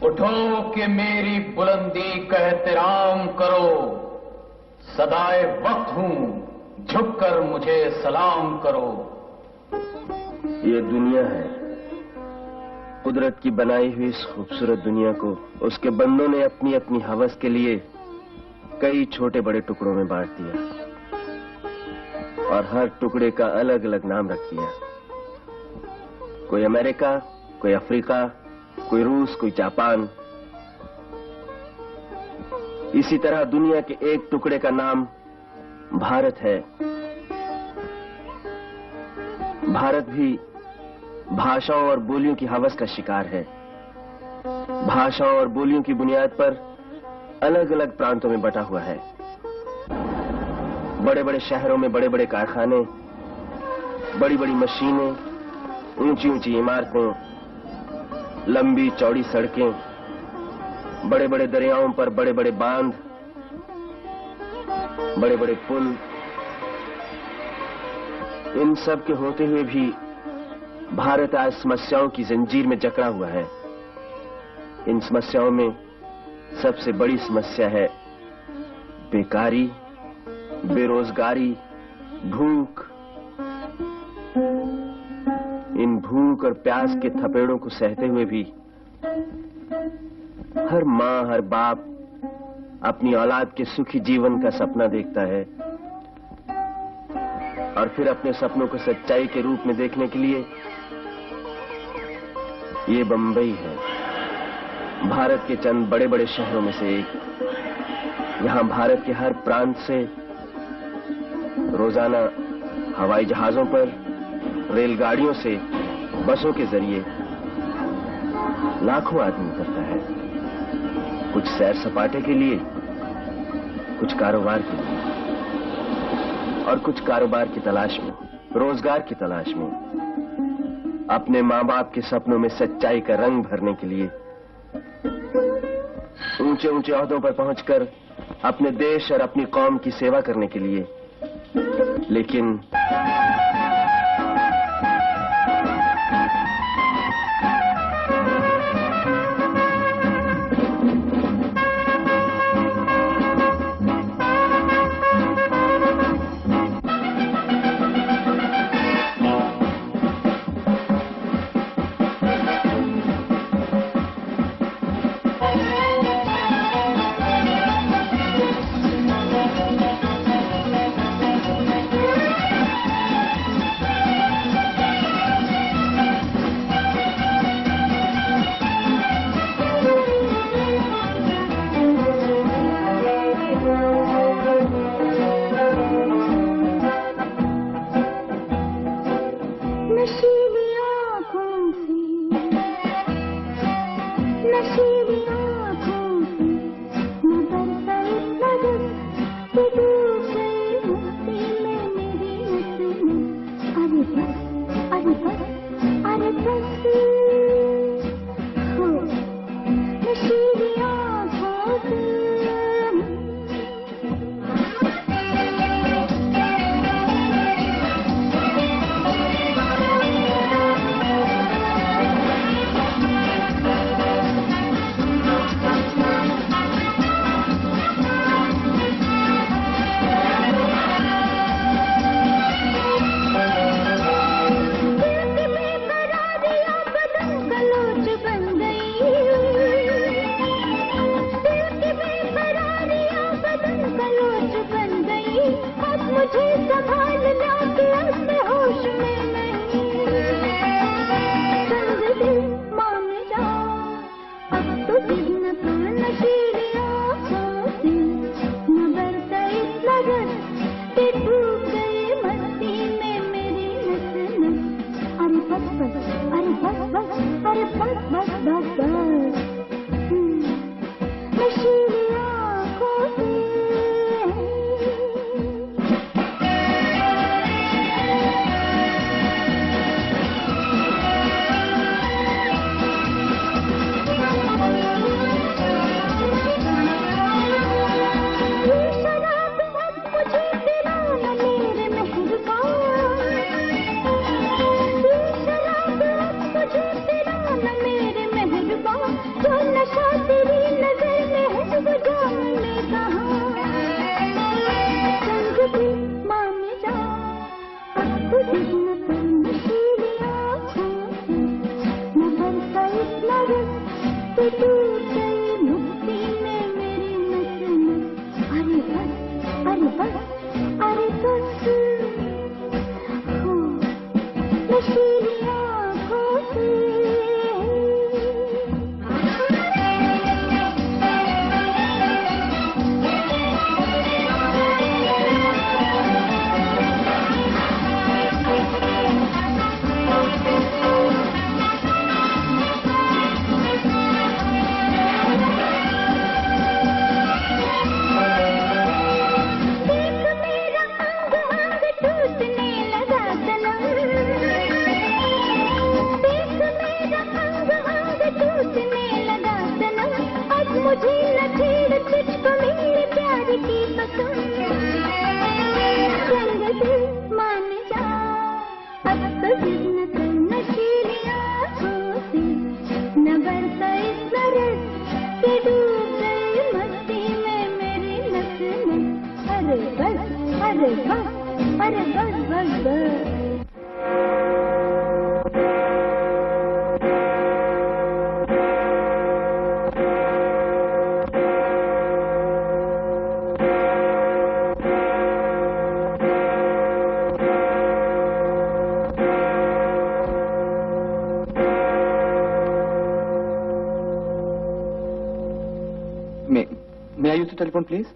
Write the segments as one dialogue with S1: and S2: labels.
S1: उठो कि मेरी बुलंदी का एहतराम करो, सदाए वक्त हूं, झुककर मुझे सलाम करो।
S2: ये दुनिया है, कुदरत की बनाई हुई इस खूबसूरत दुनिया को उसके बंदों ने अपनी अपनी हवस के लिए कई छोटे बड़े टुकड़ों में बांट दिया और हर टुकड़े का अलग अलग नाम रख दिया। कोई अमेरिका, कोई अफ्रीका, कोई रूस, कोई जापान। इसी तरह दुनिया के एक टुकड़े का नाम भारत है। भारत भी भाषाओं और बोलियों की हवस का शिकार है। भाषाओं और बोलियों की बुनियाद पर अलग अलग प्रांतों में बटा हुआ है। बड़े बड़े शहरों में बड़े बड़े कारखाने, बड़ी बड़ी मशीनें, ऊंची ऊंची इमारतें, लंबी चौड़ी सड़कें, बड़े बड़े दरियाओं पर बड़े बड़े बांध, बड़े बड़े पुल। इन सब के होते हुए भी भारत आज समस्याओं की जंजीर में जकड़ा हुआ है। इन समस्याओं में सबसे बड़ी समस्या है बेकारी, बेरोजगारी, भूख। इन भूख और प्यास के थपेड़ों को सहते हुए भी हर मां, हर बाप अपनी औलाद के सुखी जीवन का सपना देखता है और फिर अपने सपनों को सच्चाई के रूप में देखने के लिए ये बंबई है, भारत के चंद बड़े बड़े शहरों में से एक। यहां भारत के हर प्रांत से रोजाना हवाई जहाजों पर, रेलगाड़ियों से, बसों के जरिए लाखों आदमी उतरता है, कुछ सैर सपाटे के लिए, कुछ कारोबार के लिए और कुछ कारोबार की तलाश में, रोजगार की तलाश में, अपने मां बाप के सपनों में सच्चाई का रंग भरने के लिए, ऊंचे ऊंचे ओहदों पर पहुंचकर अपने देश और अपनी कौम की सेवा करने के लिए। लेकिन
S3: जो नशा मुझे न छेड़, तुझको मेरे प्यार की पसंद। संग दिल मान जा, अब तो जिद न कर, नशीली आँखों से न बरसा इतना रस कि डूब गई मस्ती में मेरी नस नस। अरे बस, अरे बस, अरे बस बस बस।
S4: May I use the telephone, please?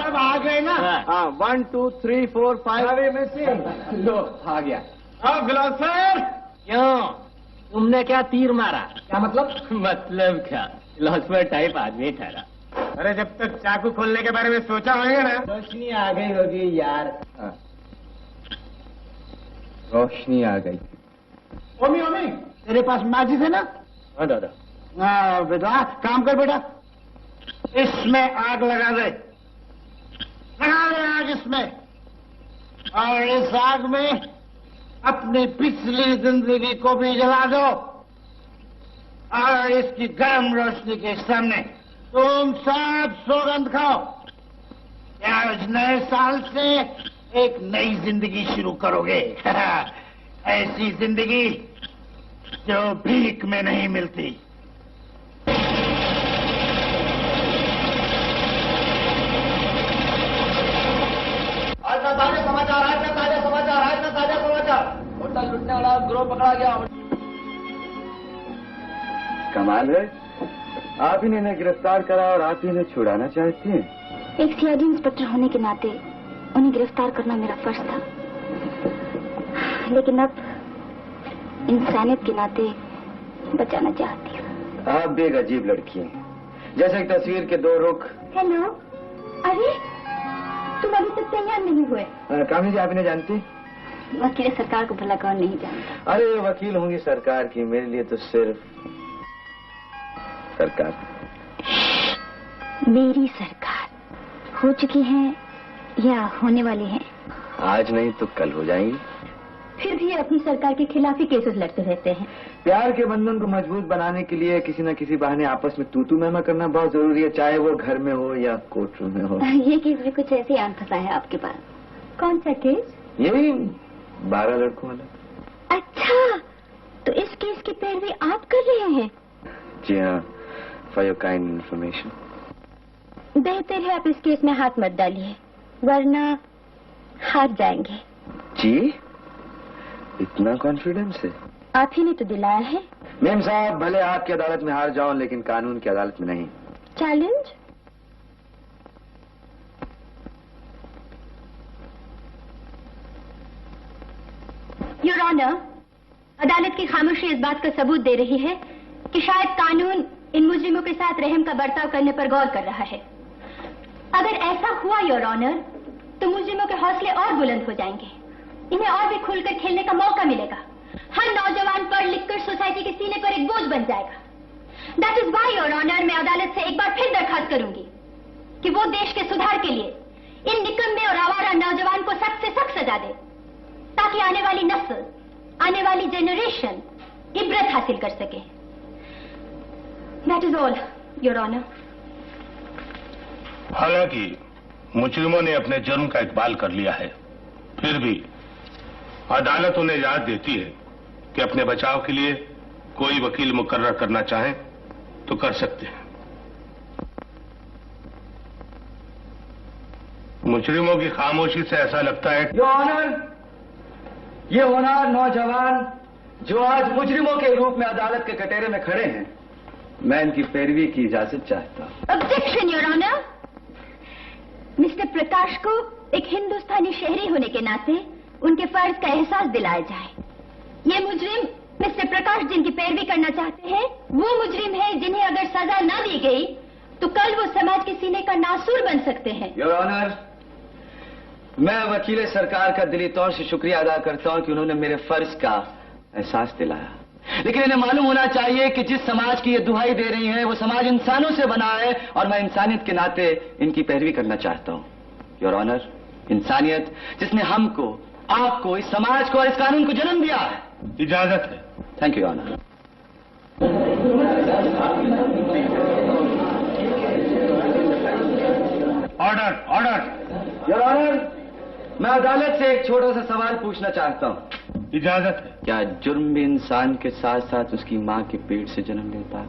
S5: सब आ गए ना? हाँ, 1 2 3 4 5 मिसिंग। लो आ गया।
S1: अब फिलोसफर
S6: क्यों, तुमने क्या तीर मारा?
S5: क्या मतलब?
S6: मतलब क्या, फिलोसफर टाइप आदमी ठहरा।
S1: अरे जब तक चाकू खोलने के बारे में सोचा होगा ना।
S5: रोशनी आ गई होगी यार। रोशनी आ गई।
S1: ओमी ओमी,
S5: तेरे पास मैजिक है ना?
S6: हाँ दादा।
S5: हाँ बेटा, काम कर बेटा, इसमें आग लगा दे। लगा दे आग। इसमें और इस आग में अपनी पिछली जिंदगी को भी जला दो और इसकी गर्म रोशनी के सामने तुम सब सौगंध खाओ क्या इस नए साल से एक नई जिंदगी शुरू करोगे। ऐसी जिंदगी जो भीख में नहीं मिलती।
S1: आज का ताजा समाचार, आज का ताजा समाचार, आज का ताजा समाचार। होटल लूटने वाला गिरोह पकड़ा गया।
S4: कमाल है, आप ही ने इन्हें गिरफ्तार करा और आप ही इन्हें छुड़ाना चाहती हैं।
S3: एक सीआईडी इंस्पेक्टर होने के नाते उन्हें गिरफ्तार करना मेरा फर्ज था, लेकिन अब इंसानियत के नाते बचाना चाहती हूँ।
S4: आप भी एक अजीब लड़की हैं, जैसे एक तस्वीर के दो रुख।
S3: हेलो, अरे तुम अभी तक तैयार नहीं हुए।
S4: कामिनी जी, आप इन्हें जानती?
S3: वकील सरकार को भला कौन नहीं जानता।
S4: अरे वकील होंगी सरकार की, मेरे लिए तो सिर्फ सरकार।
S3: मेरी सरकार हो चुकी है या होने वाली है?
S4: आज नहीं तो कल हो जाएंगी।
S3: फिर भी अपनी सरकार के खिलाफ ही केसेस लड़ते रहते हैं।
S4: प्यार के बंधन को मजबूत बनाने के लिए किसी न किसी बहाने आपस में तू मैमा करना बहुत जरूरी है, चाहे वो घर में हो या कोर्ट रूम में हो।
S3: ये केस भी कुछ ऐसे आन फंसा है आपके पास। कौन सा केस?
S4: यही 12 लड़कों वाला।
S3: अच्छा, तो इस केस की पैरवी आप कर रहे हैं?
S4: जी हाँ, फॉर योर काइंड इन्फॉर्मेशन।
S3: बेहतर है आप इस केस में हाथ मत डालिए, वरना हार जाएंगे।
S4: जी, इतना कॉन्फिडेंस है?
S3: आप ही ने तो दिलाया है।
S4: मेम साहब, भले आपकी अदालत में हार जाऊं, लेकिन कानून की अदालत में नहीं।
S3: चैलेंज? योर ऑनर, अदालत की खामोशी इस बात का सबूत दे रही है कि शायद कानून इन मुजरिमों के साथ रहम का बर्ताव करने पर गौर कर रहा है। अगर ऐसा हुआ योर ऑनर, तो मुजरिमों के हौसले और बुलंद हो जाएंगे, इन्हें और भी खुलकर खेलने का मौका मिलेगा। हर नौजवान पढ़ लिखकर सोसाइटी के सीने पर एक बोझ बन जाएगा। That is why your honour, मैं अदालत से एक बार फिर दरखास्त करूंगी कि वो देश के सुधार के लिए इन निकम्मे और आवारा नौजवान को सख्त से सख्त सजा दे, ताकि आने वाली नस्ल, आने वाली जेनरेशन इबरत हासिल कर सके। That is all your honour.
S7: हालांकि मुजरिमों ने अपने जुर्म का इकबाल कर लिया है, फिर भी अदालत उन्हें याद देती है कि अपने बचाव के लिए कोई वकील मुकर्रर करना चाहे तो कर सकते हैं। मुजरिमों की खामोशी से ऐसा लगता है
S4: योर ऑनर, ये होनहार नौजवान जो आज मुजरिमों के रूप में अदालत के कटहरे में खड़े हैं, मैं इनकी पैरवी की इजाजत चाहता हूं।
S3: Objection your honour. Mister Prakash को एक हिंदुस्तानी शहरी होने के नाते उनके फर्ज का एहसास दिलाया जाए। ये मुजरिम मिस्टर प्रकाश जिनकी पैरवी करना चाहते हैं, वो मुजरिम है जिन्हें अगर सजा न दी गई तो कल वो समाज के सीने का नासूर बन सकते हैं।
S4: योर ऑनर, मैं वकील सरकार का दिली तौर से शुक्रिया अदा करता हूं कि उन्होंने मेरे फर्ज का एहसास दिलाया, लेकिन इन्हें मालूम होना चाहिए कि जिस समाज की ये दुहाई दे रही हैं, वो समाज इंसानों से बना है और मैं इंसानियत के नाते इनकी पैरवी करना चाहता हूं। योर ऑनर, इंसानियत जिसने हमको, आपको, इस समाज को और इस कानून को जन्म दिया है।
S7: इजाजत है।
S4: Thank you honour.
S7: Order, order.
S4: Your honour, मैं अदालत से एक छोटा सा सवाल पूछना चाहता हूं।
S7: इजाजत है।
S4: क्या जुर्म भी इंसान के साथ साथ उसकी मां के पेट से जन्म लेता है?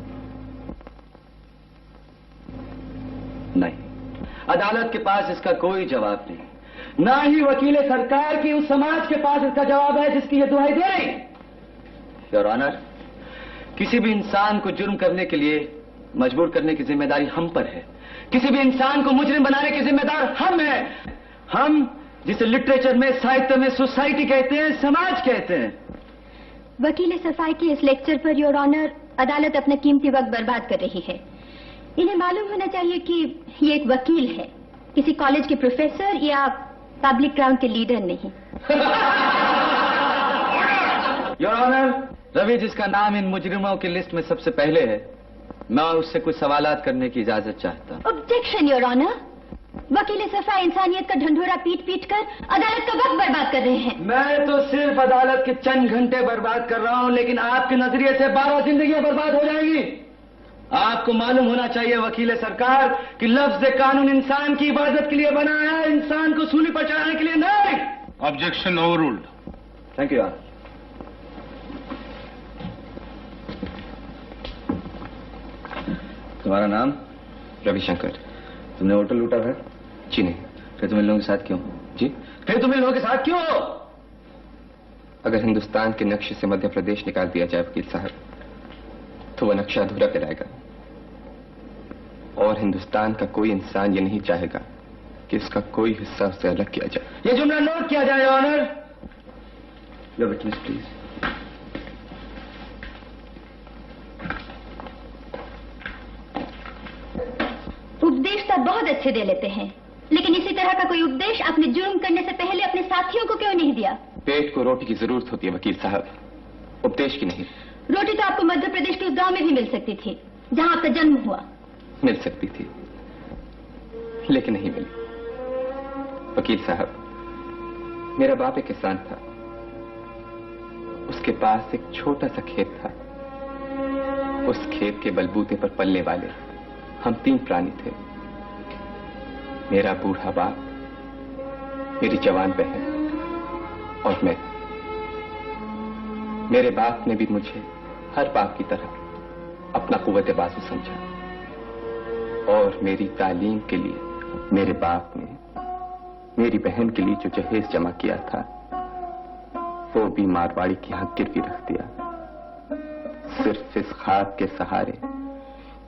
S4: नहीं, अदालत के पास इसका कोई जवाब नहीं, ना ही वकील सरकार की उस समाज के पास इसका जवाब है जिसकी ये दुहाई दे रही। योर ऑनर, किसी भी इंसान को जुर्म करने के लिए मजबूर करने की जिम्मेदारी हम पर है। किसी भी इंसान को मुजरिम बनाने के जिम्मेदार हम हैं। हम जिसे लिटरेचर में, साहित्य में सोसाइटी कहते हैं, समाज कहते हैं।
S3: वकील सफाई के इस लेक्चर पर योर ऑनर अदालत अपना कीमती वक्त बर्बाद कर रही है। इन्हें मालूम होना चाहिए कि ये एक वकील है, किसी कॉलेज के प्रोफेसर या पब्लिक ग्राउंड के लीडर नहीं।
S4: योर ऑनर, रवि जिसका नाम इन मुजरिमों की लिस्ट में सबसे पहले है, मैं उससे कुछ सवालात करने की इजाजत चाहता हूं।
S3: Objection your honour. वकील सफा इंसानियत का ढंढोरा पीट पीट कर अदालत का वक्त बर्बाद कर रहे हैं।
S4: मैं तो सिर्फ अदालत के चंद घंटे बर्बाद कर रहा हूं, लेकिन आपके नजरिए से 12 जिंदगियां बर्बाद हो जाएंगी। आपको मालूम होना चाहिए वकील सरकार कि लफ्ज कानून इंसान की इबादत के लिए बना है, इंसान को सूली पर चढ़ाने के लिए नहीं।
S7: Objection overruled.
S4: Thank you. तुम्हारा नाम?
S8: रविशंकर।
S4: तुमने होटल लूटा है?
S8: जी नहीं।
S4: फिर तुम इन लोगों के साथ क्यों?
S8: जी?
S4: फिर तुम इन लोगों के साथ क्यों हो?
S8: अगर हिंदुस्तान के नक्शे से मध्य प्रदेश निकाल दिया जाए वकील साहब, तो वह नक्शा अधूरा कहलाएगा। और हिंदुस्तान का कोई इंसान ये नहीं चाहेगा कि इसका कोई हिस्सा उससे अलग किया जाए।
S4: ये जुमला नोट किया जाए ऑनर। Your witness please.
S3: उपदेश तो बहुत अच्छे दे लेते हैं, लेकिन इसी तरह का कोई उपदेश आपने जुर्म करने से पहले अपने साथियों को क्यों नहीं दिया?
S8: पेट को रोटी की जरूरत होती है वकील साहब, उपदेश की नहीं।
S3: रोटी तो आपको मध्य प्रदेश के उस गांव में भी मिल सकती थी जहां आपका जन्म हुआ।
S8: मिल सकती थी, लेकिन नहीं मिली। वकील साहब, मेरा बाप एक किसान था। उसके पास एक छोटा सा खेत था। उस खेत के बलबूते पर पलने वाले हम 3 प्राणी थे। मेरा बूढ़ा बाप, मेरी जवान बहन और मैं। मेरे बाप ने भी मुझे हर बाप की तरह अपना कुव्वत बाजू समझा, और मेरी तालीम के लिए मेरे बाप ने मेरी बहन के लिए जो जहेज जमा किया था, वो भी मारवाड़ी के यहां गिरवी रख दिया, सिर्फ इस खाक के सहारे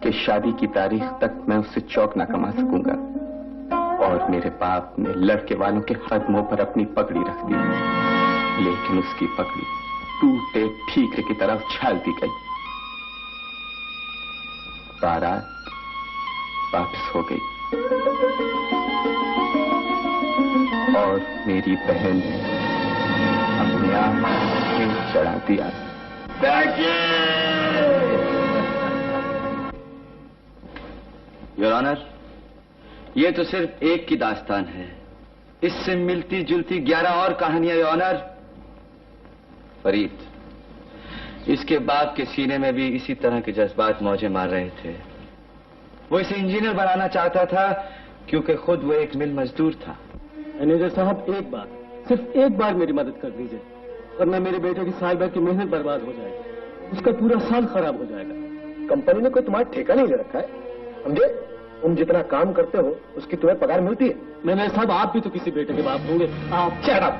S8: कि शादी की तारीख तक मैं उससे चौक ना कमा सकूंगा। और मेरे बाप ने लड़के वालों के कदमों पर अपनी पगड़ी रख दी, लेकिन उसकी पगड़ी टूटे ठीकरे की तरह उछाल दी गई। बारात वापस हो गई और मेरी बहन ने अपने आप को चढ़ा दिया।
S4: योर ऑनर, ये तो सिर्फ एक की दास्तान है। इससे मिलती जुलती 11 और कहानियां योर ऑनर। फरीद, इसके बाप के सीने में भी इसी तरह के जज्बात मौजे मार रहे थे। वो इसे इंजीनियर बनाना चाहता था क्योंकि खुद वो एक मिल मजदूर था।
S6: मैनेजर साहब, एक बार, सिर्फ एक बार मेरी मदद कर दीजिए, वरना मेरे बेटे की साल भर की मेहनत बर्बाद हो जाएगी। उसका पूरा साल खराब हो जाएगा।
S2: कंपनी ने कोई तुम्हारा ठेका नहीं ले रखा है, समझे? तुम जितना काम करते हो उसकी तुम्हें पगार मिलती है।
S6: मैनेजर साहब, आप भी तो किसी बेटे के बाप होंगे। आप
S2: शट अप।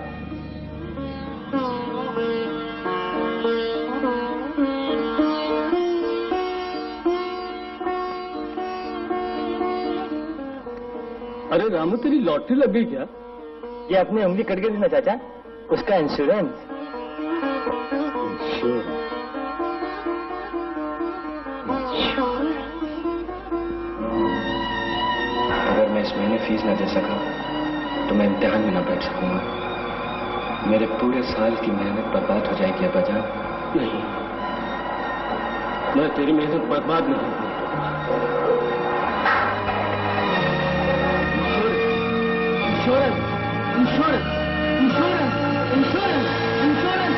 S6: अरे रामू, तेरी लॉटरी लग गई क्या?
S2: ये अपनी उंगली कट गई थी ना चाचा, उसका इंश्योरेंस।
S8: अगर मैं इस महीने फीस न दे सका तो मैं इम्तिहान में न बैठ सकूंगा। मेरे पूरे साल की मेहनत बर्बाद हो जाएगी अब्बाजान।
S6: नहीं, मैं तेरी मेहनत बर्बाद नहीं करूंगा। Insurance, insurance, insurance, insurance, insurance.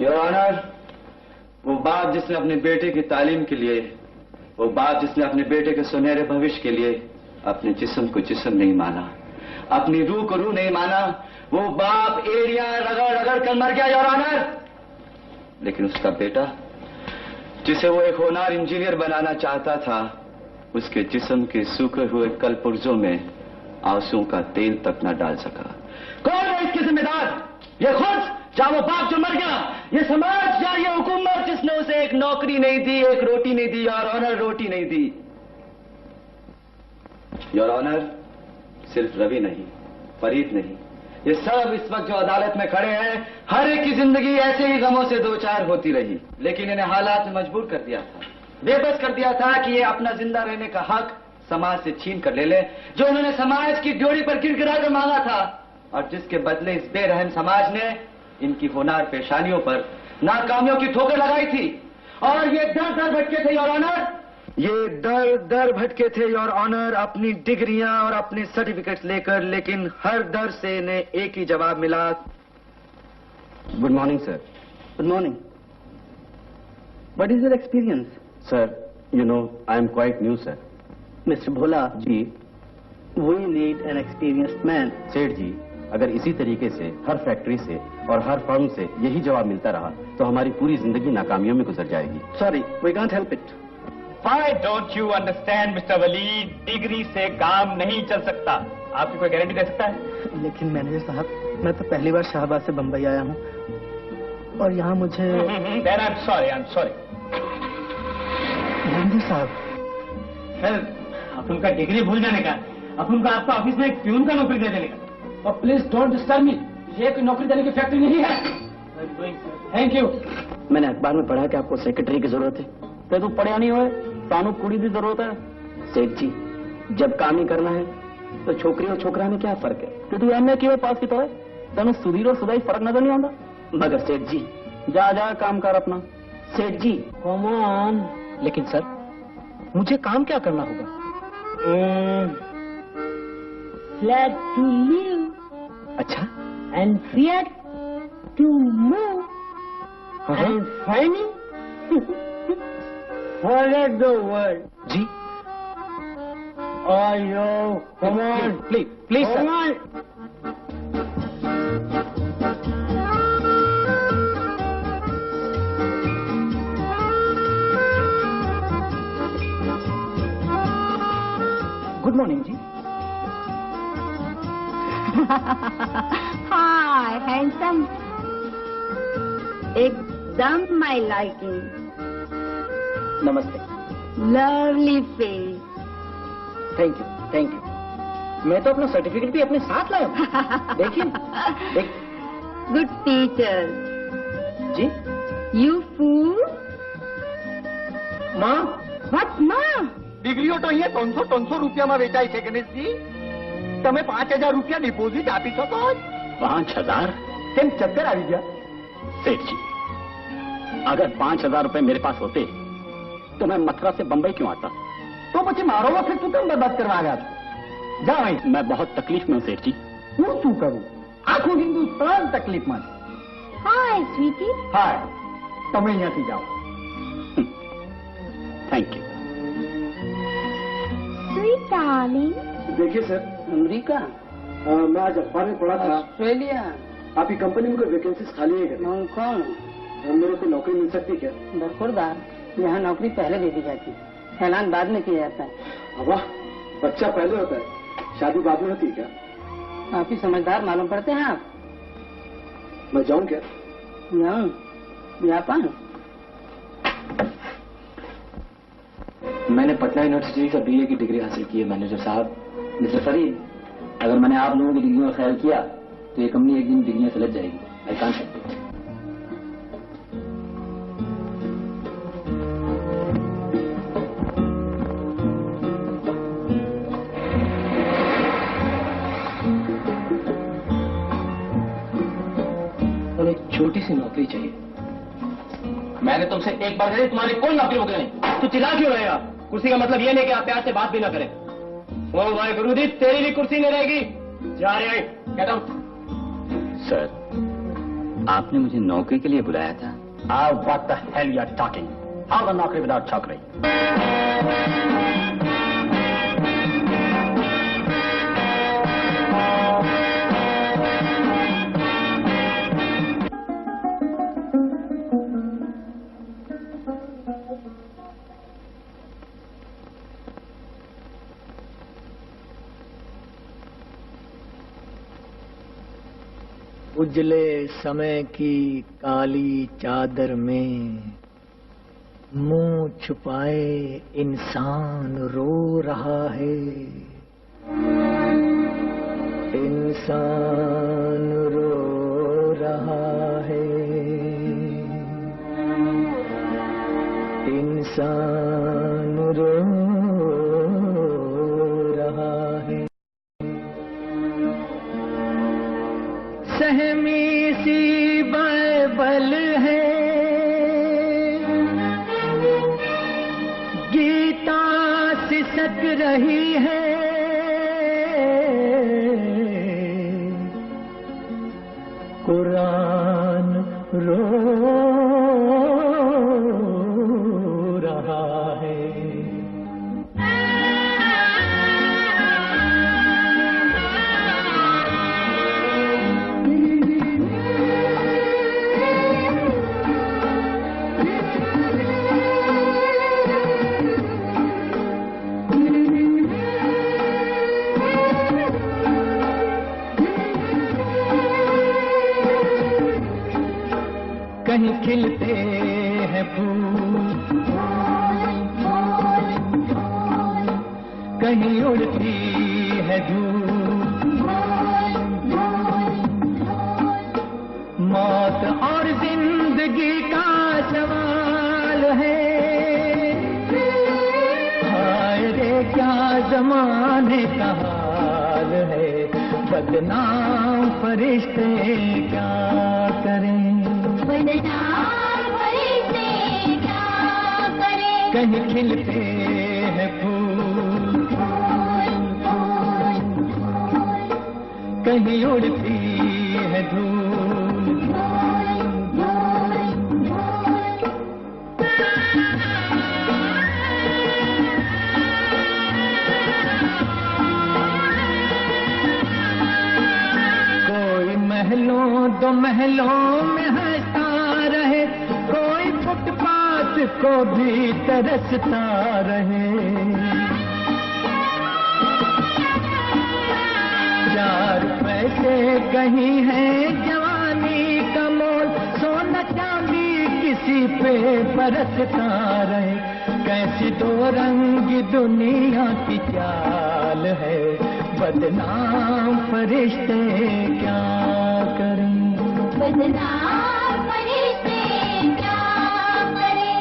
S4: Your honour, वो बाप जिसने अपने बेटे की तालीम के लिए, वो बाप जिसने अपने बेटे के सुनहरे भविष्य के लिए अपने जिस्म को जिस्म नहीं माना, अपनी रूह को रूह नहीं माना, वो बाप एड़ियां रगड़ रगड़ कर मर गया योर ऑनर। लेकिन उसका बेटा, जिसे वो एक होनहार इंजीनियर बनाना चाहता था, उसके जिस्म के सूखे हुए कलपुर्जों में आंसुओं का तेल तक न डाल सका। कौन है इसके जिम्मेदार? ये खुद, या वो बाप जो मर गया? ये समाज या ये हुकूमत जिसने उसे एक नौकरी नहीं दी, एक रोटी नहीं दी? योर ऑनर, रोटी नहीं दी। योर ऑनर, सिर्फ रवि नहीं, फरीद नहीं, ये सब इस वक्त जो अदालत में खड़े हैं, हर एक की जिंदगी ऐसे ही गमों से दो चार होती रही, लेकिन इन्हें हालात ने मजबूर कर दिया था, बेबस कर दिया था कि ये अपना जिंदा रहने का हक समाज से छीन कर ले ले, जो उन्होंने समाज की ड्योढ़ी पर गिड़गिड़ा कर मांगा था, और जिसके बदले इस बेरहम समाज ने इनकी होनहार पेशानियों पर नाकामियों की ठोकर लगाई थी। और ये दर दर भटके थे योर ऑनर, ये दर दर भटके थे योर ऑनर अपनी डिग्रियां और अपने सर्टिफिकेट्स लेकर, लेकिन हर दर से इन्हें एक ही जवाब मिला।
S9: Good morning sir.
S6: Good morning. What is your experience?
S9: Sir, you know, I am quite new, sir.
S6: Mister Bhola
S9: ji.
S6: We need an experienced man.
S9: सेठ जी, अगर इसी तरीके से हर फैक्ट्री से और हर फर्म से यही जवाब मिलता रहा तो हमारी पूरी जिंदगी नाकामियों में गुजर जाएगी।
S6: Sorry, we can't help it.
S1: Why don't you understand, Mr. Wali? Degree से काम नहीं चल सकता। आपकी कोई गारंटी दे सकता है?
S6: लेकिन मैनेजर साहब, मैं तो पहली बार शाहबाद से बंबई आया हूँ और यहाँ मुझे।
S1: Then I'm sorry.
S6: मैनेजर साहब,
S1: सर, आप उनका डिग्री भूल जाने का, अब उनका आपका ऑफिस में एक प्यून का नौकरी दे देने का।
S6: और प्लीज डोंट डिस्टर्ब मी। ये कोई नौकरी देने की फैक्ट्री नहीं है।
S1: Thank you.
S6: मैंने अखबार में पढ़ा कि आपको सेक्रेटरी की जरूरत है। तो तू पढ़िया नहीं होए, तानु कुड़ी की जरूरत है। सेठ जी, जब काम ही करना है तो छोकरी और छोकरा में क्या फर्क है? तो तू एमए क्यों पास किया है? तेन सुधीर और सुधाई फर्क नजर नहीं आता? मगर सेठ जी, जा काम कर अपना। सेठ जी, कम ऑन। लेकिन सर, मुझे काम क्या करना होगा?
S3: Flat to live
S6: अच्छा,
S3: and fiat to move and funny forget the word.
S6: जी।
S3: Oh, yo, come on.
S6: Please,
S3: Come
S6: sir.
S3: on.
S6: Good morning जी।
S3: Hi, handsome. एकदम my liking.
S6: नमस्ते।
S3: Lovely face.
S6: Thank you. मैं तो अपना सर्टिफिकेट भी अपने साथ लाया हूँ। देखिए।
S3: Good teacher.
S6: Ji.
S3: You fool.
S6: माँ,
S3: What, ma?
S6: ડિગ્રીઓ તો અહીંયા 300 રૂપિયામાં વેચાય છે ગણેશજી। તમે 5000 રૂપિયા ડિપોઝિટ આપી શકો?
S9: 5000?
S6: કેમ ચક્કર આવી ગયા?
S9: सेठ जी, अगर 5000 रुपए मेरे पास होते तो मैं मथुरा से बंबई क्यों आता?
S6: તો પછી મારો વખત શું કેમ બરબાદ કરવા આવ્યા છો? જાઓ અહીં।
S9: मैं बहुत तकलीफ में हूँ सेठ जी।
S6: હું શું કરું? આખું હિન્દુસ્તાન તકલીફમાં છે।
S3: Hi, sweetie.
S6: હાય, તમે અહીંયાથી જાઓ।
S9: Thank you.
S3: Sweet darling.
S6: देखिए सर,
S10: अमेरिका,
S6: मैं आज अखबार में पढ़ा था
S10: ऑस्ट्रेलिया,
S6: आपकी कंपनी में कोई वैकेंसीज खाली है?
S10: हांगकांग,
S6: मेरे को नौकरी मिल सकती क्या?
S10: बरखुरदार। यहाँ नौकरी पहले दे दी जाती है, ऐलान बाद में किया जाता है।
S6: वाह, बच्चा पहले होता है, शादी बाद में होती है क्या?
S10: काफी समझदार मालूम पड़ते हैं आप।
S6: मैं जाऊँ क्या?
S10: जाऊँ? जापान?
S4: मैंने पटना यूनिवर्सिटी से बीए की डिग्री हासिल की है मैनेजर साहब। मिस्टर फरीद, अगर मैंने आप लोगों की डिग्रियों का ख्याल किया तो ये कंपनी एक दिन डिग्रियां से लग जाएगी। I can't help it.
S6: एक छोटी सी नौकरी चाहिए।
S1: मैंने तुमसे एक बार कही तुम्हारी कोई नौकरी वगैरह नहीं।
S6: तू चिल्ला क्यों रहेगा? कुर्सी का मतलब ये नहीं कि आप प्यार से बात भी ना करें। ओ भाई गुरुजी, तेरी भी कुर्सी नहीं रहेगी। जा रहे हैं, गेट आउट।
S9: सर, आपने मुझे नौकरी के लिए बुलाया था?
S6: What the hell you are talking? How the नौकरी without छोकरी?
S11: उजले समय की काली चादर में मुंह छुपाए इंसान रो रहा है। इंसान रो रहा है। इंसान रो रहा है। सहमी सी बाइबल है, गीता लटक रही है, कुरान रो रहा है। कहीं खिलते हैं फूल, कहीं उड़ती है धूल, मौत और जिंदगी का सवाल है। हाय रे क्या जमाने का हाल है, बदनाम फरिश्ते क्या करें,
S3: बदनाम फरिश्ते क्या करें।
S11: कहीं खिलते हैं फूल, कहीं उड़ती है धूल, कोई महलों दो महलों में हंसता रहे, कोई फुटपाथ को भी तरसता रहे। 4 पैसे कहीं है जवानी का मोल, सोना चांदी किसी पे बरसता रहे। कैसी दो रंगी दुनिया की चाल है, बदनाम फरिश्ते क्या करें,
S3: बदनाम फरिश्ते क्या करें।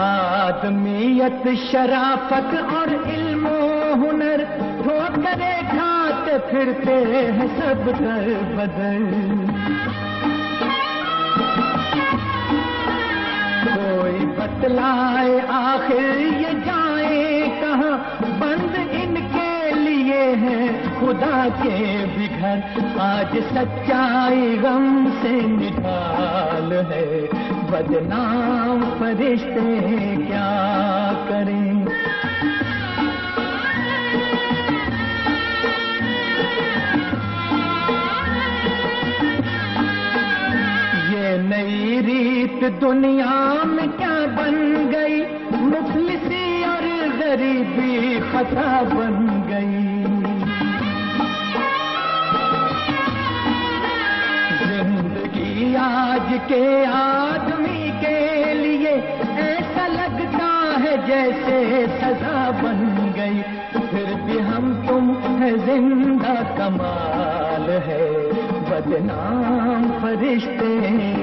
S11: आदमियत शराफत और इल्मो हुनर, ठोकरे खाते फिरते हैं सब दर बदर। कोई बतलाए आखिर ये जाए कहाँ, बंद इनके लिए है खुदा के भी घर। आज सच्चाई गम से निकाल है, बदनाम फरिश्ते क्या करें। ये नई रीत दुनिया में क्या बन गई, मुफलिसी और गरीबी खता बन गई। जिंदगी आज के आदमी के लिए ऐसा लगता है जैसे सजा बन गई। फिर भी हम तुम है जिंदा कमाल है, बदनाम फरिश्ते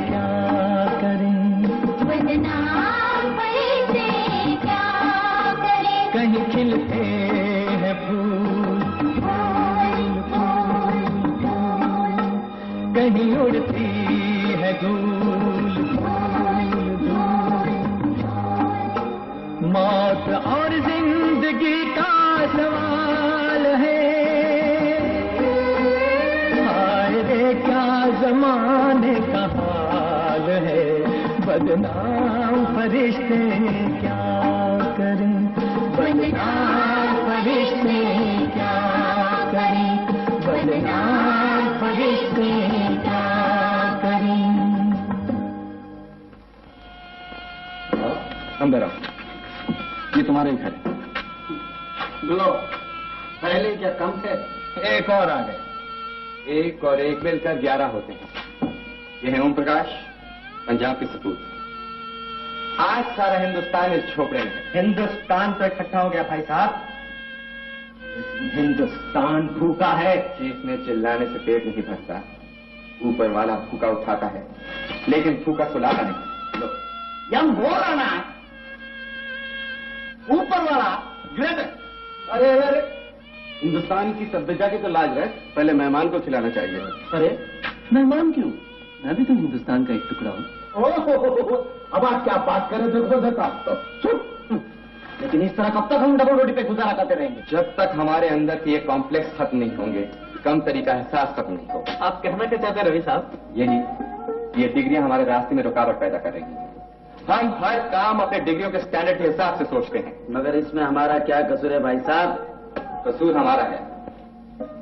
S11: क्या करें,
S3: बदनाम फरिश्ते क्या करें।
S11: कहीं खिलते हैं फूल, कहीं उड़ती है धूल, मौत और जिंदगी का सवाल है। हाय रे क्या जमाने का हाल है, बदनाम फरिश्ते क्या करें, बदनाम फरिश्ते क्या करें, बदनाम फरिश्ते क्या करें।
S8: अंदर आओ, ये तुम्हारे ही घर है।
S6: लो, पहले क्या कम थे,
S8: एक और आ गए। 1 और 1 मिलकर 11 होते हैं। ये है ओम प्रकाश, पंजाब के सपूत। आज सारा हिंदुस्तान इस झोपड़े में है।
S6: हिंदुस्तान तो इकट्ठा हो गया भाई साहब। हिंदुस्तान भूखा है।
S8: चीखने चिल्लाने से पेट नहीं भरता, ऊपर वाला भूखा उठाता है, लेकिन भूखा सुलाता नहीं। लो,
S6: यम बोला ना, ऊपर वाला ग्रेट।
S8: अरे अरे, हिंदुस्तान की सभ्यता की तो लाज रहे, पहले मेहमान को खिलाना चाहिए।
S6: अरे
S9: मेहमान क्यों? मैं भी तो हिंदुस्तान का एक टुकड़ा हूँ।
S5: अब आप क्या बात करें? देखो देखा तो चुप।
S6: लेकिन इस तरह कब तक हम डबल रोटी पे गुजारा करते रहेंगे?
S8: जब तक हमारे अंदर के ये कॉम्प्लेक्स खत्म नहीं होंगे, कम तरीका एहसास खत्म नहीं होगा।
S6: आप कहना क्या चाहते हैं रवि साहब?
S8: ये डिग्रियां हमारे रास्ते में रुकावट पैदा कर रही हैं। हम हर काम अपने डिग्रियों के स्टैंडर्ड के हिसाब से सोचते हैं।
S6: मगर इसमें हमारा क्या कसूर है भाई साहब?
S8: कसूर हमारा है,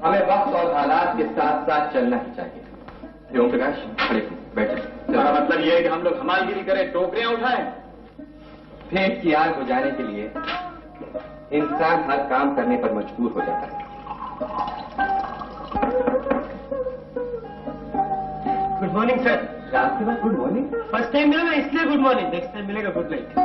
S8: हमें वक्त और हालात के साथ साथ चलना ही चाहिए। ओम प्रकाश, खड़े बैठे।
S6: मतलब ये है कि हम लोग हमालगिरी करें, टोकरियां उठाएं?
S8: पेट की आग बुझाने के लिए इंसान हर काम करने पर मजबूर हो जाता है।
S6: Good morning sir.
S8: रात के बाद गुड मॉर्निंग?
S6: फर्स्ट टाइम मिला ना, इसलिए गुड मॉर्निंग। नेक्स्ट टाइम मिलेगा गुड नाइट।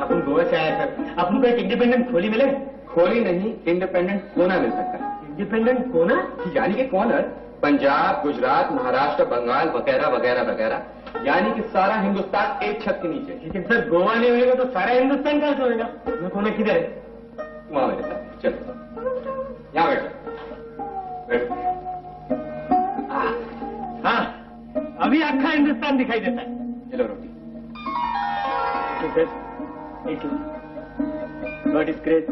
S6: अपन गोवा से आया सर, अपन को एक इंडिपेंडेंट खोली मिले?
S8: खोली नहीं, इंडिपेंडेंट कोना मिल सकता है।
S6: इंडिपेंडेंट कोना?
S8: यानी कि कॉर्नर। पंजाब, गुजरात, महाराष्ट्र, बंगाल वगैरह वगैरह वगैरह, यानी कि सारा हिंदुस्तान एक छत के नीचे।
S6: लेकिन सर गोवा नहीं होगा तो सारा हिंदुस्तान कहां से होगा? वो कोना किधर है?
S8: वहां मेरे साथ चलो, यहाँ बैठो।
S6: हाँ, अभी आखा हिंदुस्तान दिखाई देता है।
S8: चलो रोटी।
S6: God is great.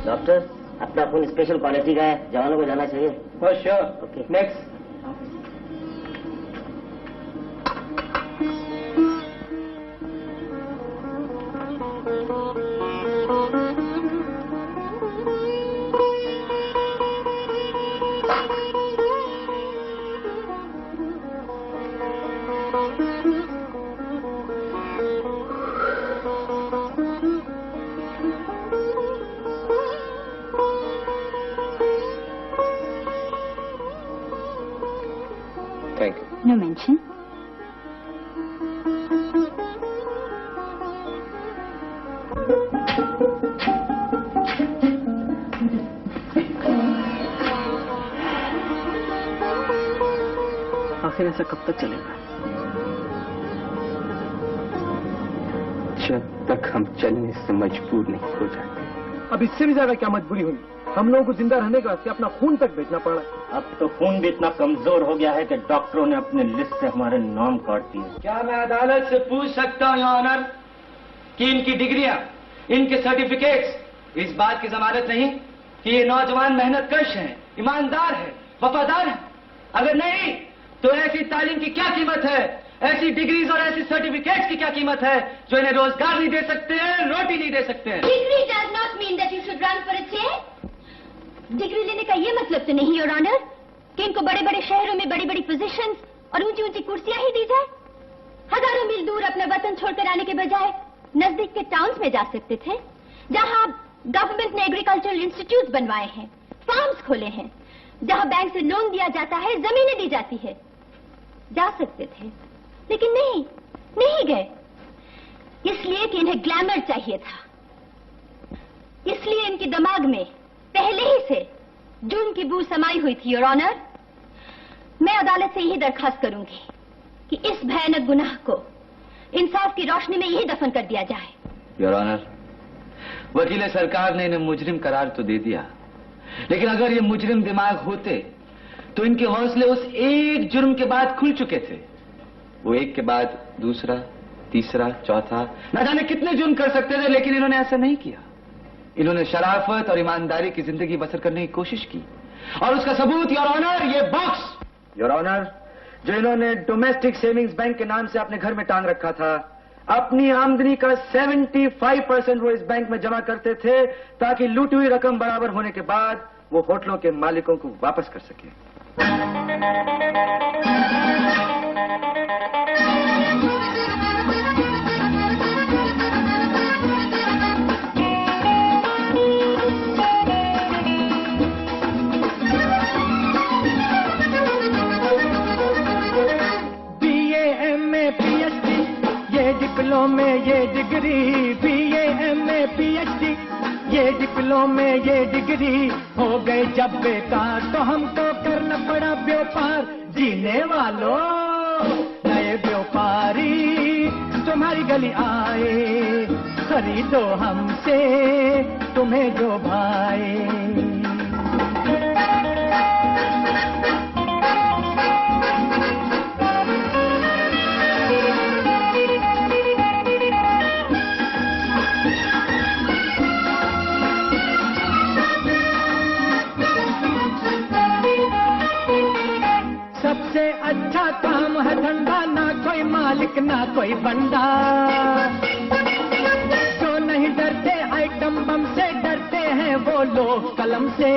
S10: डॉक्टर, अपना खून स्पेशल क्वालिटी का है, जवानों को जाना चाहिए।
S6: For sure.
S10: Okay,
S6: next.
S3: No mention.
S6: आखिर ऐसा कब तक चलेगा?
S8: जब तक हम चलने से मजबूर नहीं हो जाते।
S12: अब इससे भी ज्यादा क्या मजबूरी हुई? हम लोगों को जिंदा रहने के वास्ते अपना खून तक बेचना पड़ रहा है।
S6: अब तो खून भी इतना कमजोर हो गया है कि डॉक्टरों ने अपने लिस्ट से हमारे नाम काट दिए।
S4: क्या मैं अदालत से पूछ सकता हूं, योर ऑनर, कि इनकी डिग्रियां, इनके सर्टिफिकेट्स इस बात की जमानत नहीं कि ये नौजवान मेहनतकश हैं, ईमानदार हैं, वफादार हैं? अगर नहीं तो ऐसी तालीम की क्या कीमत है? ऐसी डिग्रीज और ऐसी सर्टिफिकेट्स की क्या कीमत है जो इन्हें रोजगार नहीं दे सकते हैं, रोटी नहीं दे सकते हैं?
S3: Degree does not mean that you should run for a chair. Degree लेने का ये मतलब तो नहीं, योर ऑनर, कि इनको बड़े बड़े शहरों में बड़ी बड़ी पोजीशंस और ऊंची ऊंची कुर्सियां ही दी जाए। हजारों मील दूर अपना वतन छोड़कर आने के बजाय नजदीक के टाउन्स में जा सकते थे, जहां गवर्नमेंट ने एग्रीकल्चरल इंस्टीट्यूट बनवाए हैं, फार्म्स खोले हैं, जहां बैंक से लोन दिया जाता है, जमीनें दी जाती है। जा सकते थे, लेकिन नहीं गए, इसलिए कि इन्हें ग्लैमर चाहिए था। इसलिए इनके दिमाग में पहले ही से जुर्म की बू समाई हुई थी, योर ऑनर। मैं अदालत से यही दरखास्त करूंगी कि इस भयानक गुनाह को इंसाफ की रोशनी में यही दफन कर दिया जाए।
S4: योर ऑनर, वकील सरकार ने इन्हें मुजरिम करार तो दे दिया, लेकिन अगर ये मुजरिम दिमाग होते तो इनके हौसले उस एक जुर्म के बाद खुल चुके थे। वो एक के बाद दूसरा, तीसरा, चौथा, न जाने कितने जुर्म कर सकते थे, लेकिन इन्होंने ऐसा नहीं किया। इन्होंने शराफत और ईमानदारी की जिंदगी बसर करने की कोशिश की, और उसका सबूत, योर ऑनर, ये बॉक्स।
S6: योर ऑनर, जो इन्होंने डोमेस्टिक सेविंग्स बैंक के नाम से अपने घर में टांग रखा था, अपनी आमदनी का 75% वो इस बैंक में जमा करते थे, ताकि लूटी हुई रकम बराबर होने के बाद वो होटलों के मालिकों को वापस कर सके।
S11: डिप्लोमे ये डिग्री, BA MA PhD, ये डिप्लोमे ये डिग्री हो गए जब बेकार, तो हमको करना पड़ा व्यापार। जीने वालों नए व्यापारी, तुम्हारी गली आए, खरीदो हमसे तुम्हें जो भाए। सबसे अच्छा काम है धंधा, ना कोई मालिक ना कोई बंदा। जो नहीं डरते आइटम बम से, डरते हैं वो लोग कलम से।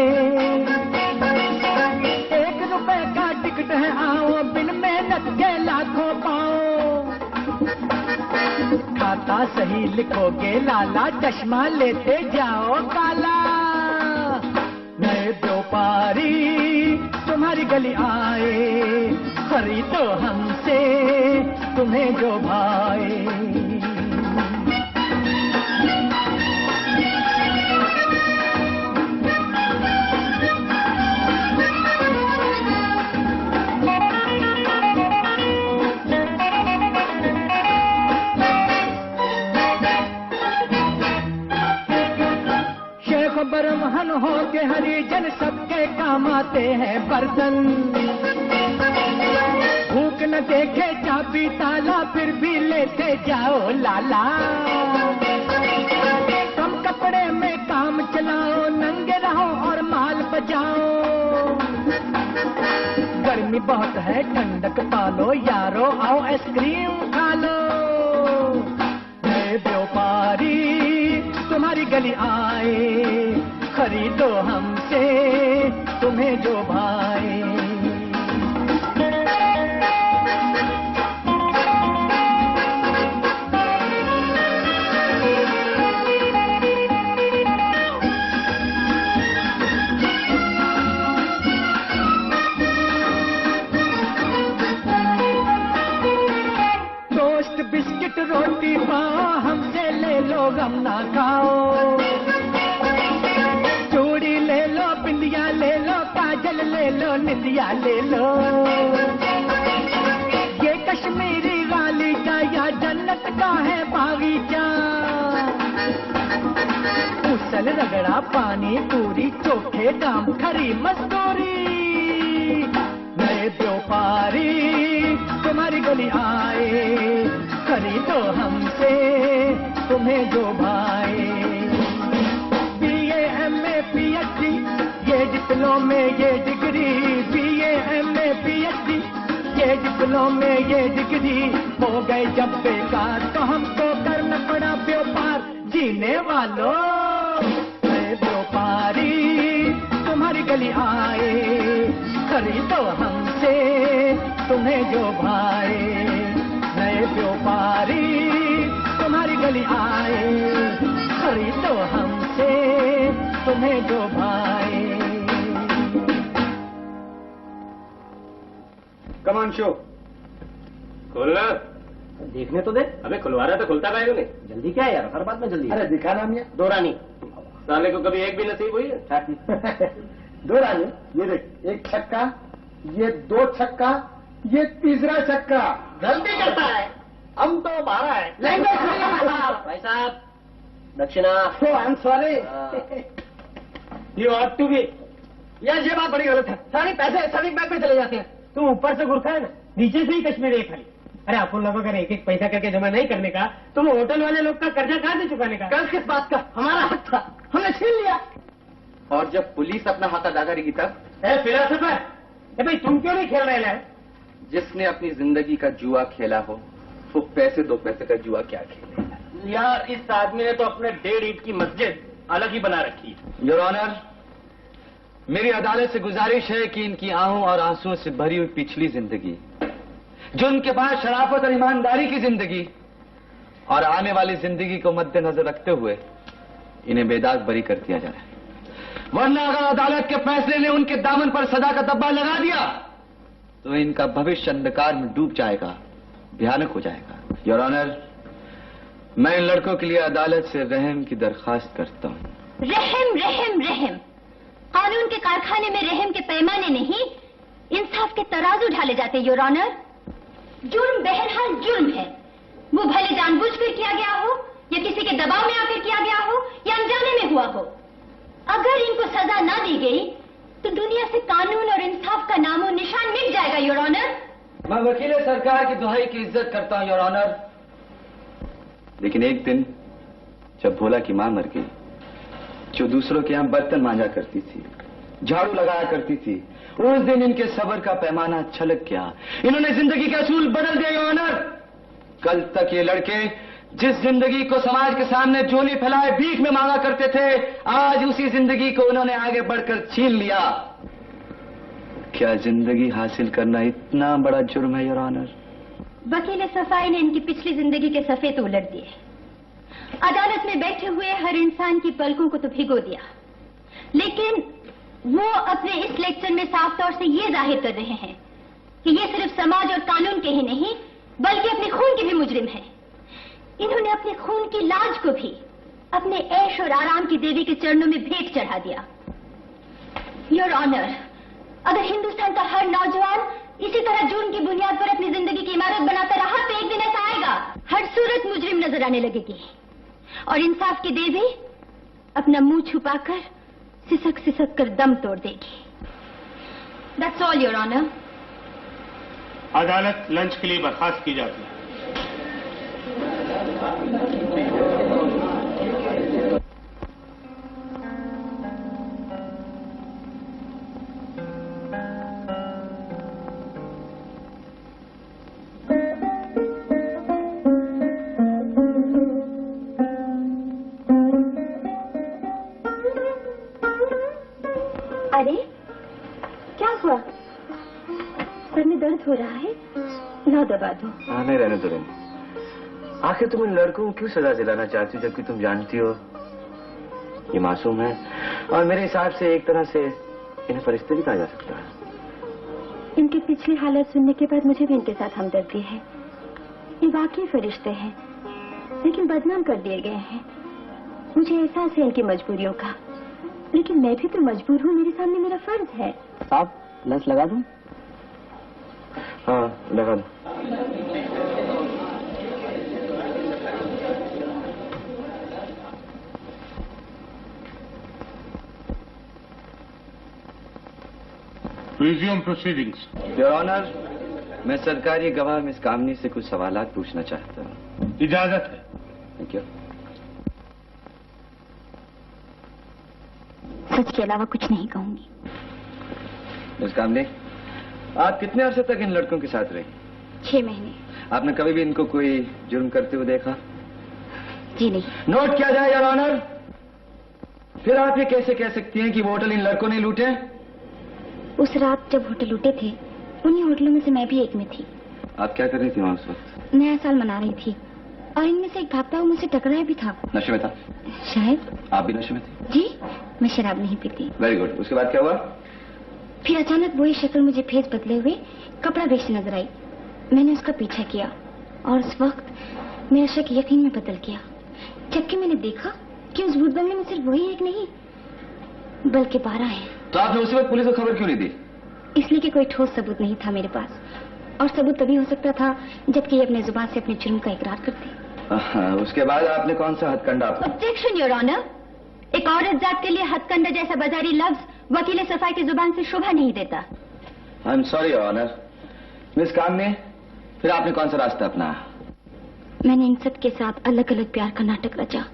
S11: 1 रुपए का टिकट है, आओ बिन मेहनत के लाखों पाओ। खाता सही लिखोगे लाला, चश्मा लेते जाओ काला। नए व्यापारी तुम्हारी गली आए, खरीदो हमसे तुम्हें जो भाए। शेख बरमहन हो के हरिजन, सबके काम आते हैं बर्तन। भूख न देखे चाबी ताला, फिर भी लेते जाओ लाला। कम कपड़े में काम चलाओ, नंगे रहो और माल बजाओ। गर्मी बहुत है ठंडक पालो, यारो आओ आइसक्रीम खा लो। नए व्यापारी तुम्हारी गली आए, खरीदो हमसे तुम्हें जो भाए। टोस्ट बिस्किट रोटी पाओ, हमसे ले लो गम ना खाओ। चूड़ी ले लो, बिंदिया ले लो, काजल ले लो, निंदिया ले लो। ये कश्मीरी गालीचा या जन्नत का है बागीचा। उसल रगड़ा पानी पूरी, चोखे दाम खरी मजदूरी। नए व्यापारी तुम्हारी गली आए, खरीदो हमसे तुम्हें जो भाए। BA MA PhD ये डिप्लोमे ये डिग्री, BA MA PhD ये डिप्लोमे ये डिग्री। हो गए जब बेकार तो हमको करना पड़ा व्यापार, जीने वालों। नए व्यापारी तुम्हारी गली आए, खरीदो हमसे तुम्हें जो भाए। नए व्यापारी तुम्हारी गली आए, खरीदो हमसे तुम्हें जो भाए।
S12: कमान शो
S6: खोलना,
S12: देखने तो दे।
S6: अबे खुलवा रहा तो खुलता काहे को नहीं?
S12: जल्दी क्या है यार, हर बात में जल्दी। अरे दिखाना मियां।
S6: दो रानी साले को कभी एक भी नसीब हुई है?
S12: दो रानी, ये देख, 1 छक्का, ये 2 छक्का, ये तीसरा छक्का।
S6: गलती करता है, हम तो 12 है। भाई साहब दक्षिणा।
S12: I am sorry.
S6: You ought to be. यार ये बात बड़ी गलत है, सारी पैसे सभी बैंक में चले जाते हैं।
S12: तुम ऊपर से गुरखा है ना, नीचे से ही कश्मीर है खाली। अरे आप लोग अगर 1-1 पैसा करके जमा नहीं करने का, तो वो होटल वाले लोग का कर्जा कहाँ से चुकाने का?
S6: कर्ज किस बात का? हमारा हक था, हमने छीन लिया। और जब पुलिस अपना हक अदा करेगी तब?
S12: फिलॉसफर है भाई, तुम क्यों नहीं खेल रहे हैं?
S8: जिसने अपनी जिंदगी का जुआ खेला हो, वो पैसे 2 पैसे का जुआ क्या खेले?
S12: यार इस आदमी ने तो अपने 1.5 ईंट की मस्जिद अलग ही बना रखी है।
S4: योर ऑनर, मेरी अदालत से गुजारिश है कि इनकी आहों और आंसुओं से भरी हुई पिछली जिंदगी, जो उनके पास शराफत और ईमानदारी की जिंदगी और आने वाली जिंदगी को मद्देनजर रखते हुए इन्हें बेदाग बरी कर दिया जाए। वरना अगर अदालत के फैसले ने उनके दामन पर सदा का दब्बा लगा दिया तो इनका भविष्य अंधकार में डूब जाएगा, भयानक हो जाएगा। योर ऑनर, मैं इन लड़कों के लिए अदालत से रहम की दरखास्त करता हूं।
S3: रहम रहम रहम, कानून के कारखाने में रहम के पैमाने नहीं, इंसाफ के तराजू ढाले जाते। योर ऑनर, जुर्म बहरहाल जुर्म है,
S13: वो भले जानबूझकर किया गया हो या किसी के दबाव में आकर किया गया हो या अनजाने में हुआ हो, अगर इनको सजा ना दी गई तो दुनिया से कानून और इंसाफ का नामो निशान मिट जाएगा, योर ऑनर।
S4: मैं वकील सरकार की दुहाई की इज्जत करता हूं, योर ऑनर। लेकिन एक दिन जब भोला की मां मर गई, जो दूसरों के यहां बर्तन मांजा करती थी, झाड़ू लगाया करती थी, उस दिन इनके सब्र का पैमाना छलक गया। इन्होंने जिंदगी के असूल बदल दिए, योर ऑनर। कल तक ये लड़के जिस जिंदगी को समाज के सामने झोली फैलाए भीख में मांगा करते थे, आज उसी जिंदगी को उन्होंने आगे बढ़कर छीन लिया। क्या जिंदगी हासिल करना इतना बड़ा जुर्म है, योर ऑनर?
S13: वकील सफाई ने इनकी पिछली जिंदगी के सफेद उलट दिए। अदालत में बैठे हुए हर इंसान की पलकों को तो भिगो दिया, लेकिन वो अपने इस लेक्चर में साफ तौर से ये जाहिर कर रहे हैं कि ये सिर्फ समाज और कानून के ही नहीं बल्कि अपने खून के भी मुजरिम हैं। इन्होंने अपने खून की लाज को भी अपने ऐश और आराम की देवी के चरणों में भेंट चढ़ा दिया। योर ऑनर, अगर हिंदुस्तान का हर नौजवान इसी तरह जुर्म की बुनियाद पर अपनी जिंदगी की इमारत बनाता रहा तो एक दिन ऐसा आएगा, हर सूरत मुजरिम नजर आने लगेगी और इंसाफ की देवी अपना मुंह छुपाकर सिसक सिसक कर दम तोड़ देगी। That's all, your honour.
S7: अदालत लंच के लिए बर्खास्त की जाती है।
S13: अरे क्या हुआ? सर में दर्द हो रहा है, ला दबा दो।
S4: हाँ, नहीं रहने दो, रहने। आखिर तुम इन लड़कों को क्यों सजा दिलाना चाहती हो जबकि तुम जानती हो ये मासूम है और मेरे हिसाब से एक तरह से इन्हें फरिश्ते भी कहा जा सकता है।
S13: इनकी पिछली हालत सुनने के बाद मुझे भी इनके साथ हमदर्दी है। ये वाकई फरिश्ते हैं, लेकिन बदनाम कर दिए गए हैं। मुझे एहसास है इनकी मजबूरियों का, लेकिन मैं भी तो मजबूर हूँ। मेरे सामने मेरा फर्ज है।
S6: साहब, लंच लगा दूं?
S4: हाँ, लगा दो।
S7: Resume proceedings.
S4: योर ऑनर, मैं सरकारी गवाह मिस कामनी से कुछ सवालात पूछना चाहता हूँ।
S7: इजाजत है।
S4: Thank you.
S13: सच के अलावा कुछ नहीं कहूंगी।
S4: मिस कामनी, आप कितने अरसे तक इन लड़कों के साथ रही?
S13: 6 महीने।
S4: आपने कभी भी इनको कोई जुर्म करते हुए देखा?
S13: जी नहीं।
S4: नोट किया जाए, योर ऑनर। फिर आप ये कैसे कह सकती हैं कि वो होटल इन लड़कों ने लूटे?
S13: उस रात जब होटल लूटे थे, उन्हीं होटलों में से मैं भी एक में थी।
S4: आप क्या कर रही थी वहां उस वक्त?
S13: नया साल मना रही थी और इनमें से एक भागता हुआ मुझसे टकराया भी था।
S4: नशे में था?
S13: शायद।
S4: आप भी नशे में थे?
S13: जी, मैं शराब नहीं पीती।
S4: Very good. उसके बाद क्या हुआ?
S13: फिर अचानक वही शक्ल मुझे फेस बदले हुए कपड़ा बेचते नजर आई। मैंने उसका पीछा किया और उस वक्त मेरा शक यकीन में बदल गया, जबकि मैंने देखा कि उस भूत बंगले में सिर्फ वही एक नहीं बल्कि 12 हैं।
S4: तो आपने उसी वक्त पुलिस को खबर क्यों नहीं दी?
S13: इसलिए कि कोई ठोस सबूत नहीं था मेरे पास, और सबूत तभी हो सकता था जबकि ये अपने जुबान से अपने जुर्म का इकरार करते।
S4: उसके बाद आपने कौन सा हथकंडा?
S13: Objection, your honour. एक औरत जात के लिए हथकंडा जैसा बाजारी लफ्ज वकील सफाई की जुबान से शोभा नहीं देता।
S4: I am sorry your honour. Miss Kamni, फिर आपने कौन सा रास्ता अपनाया?
S13: मैंने इन सब के साथ अलग अलग प्यार का नाटक रचा।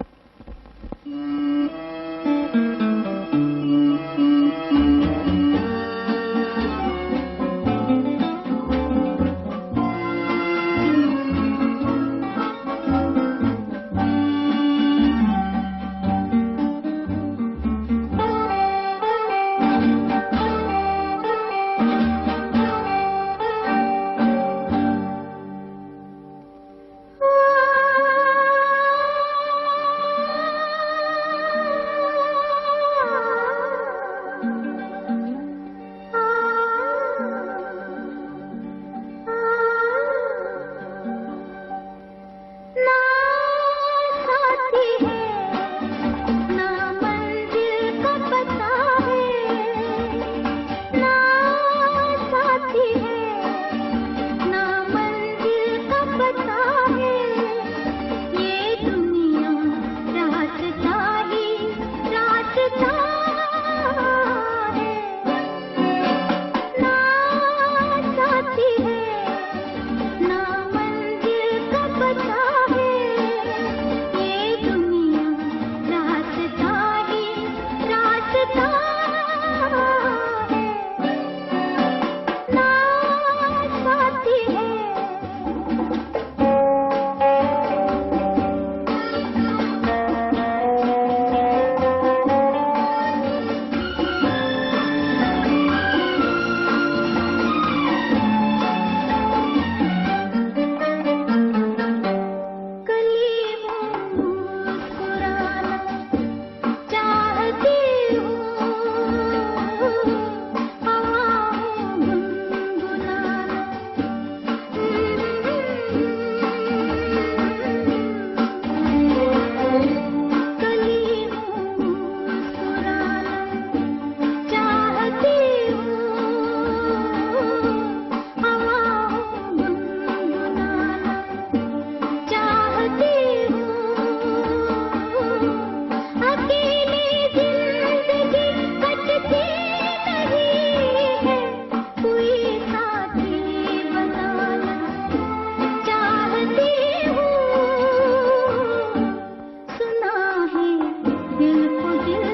S3: दिल को दिल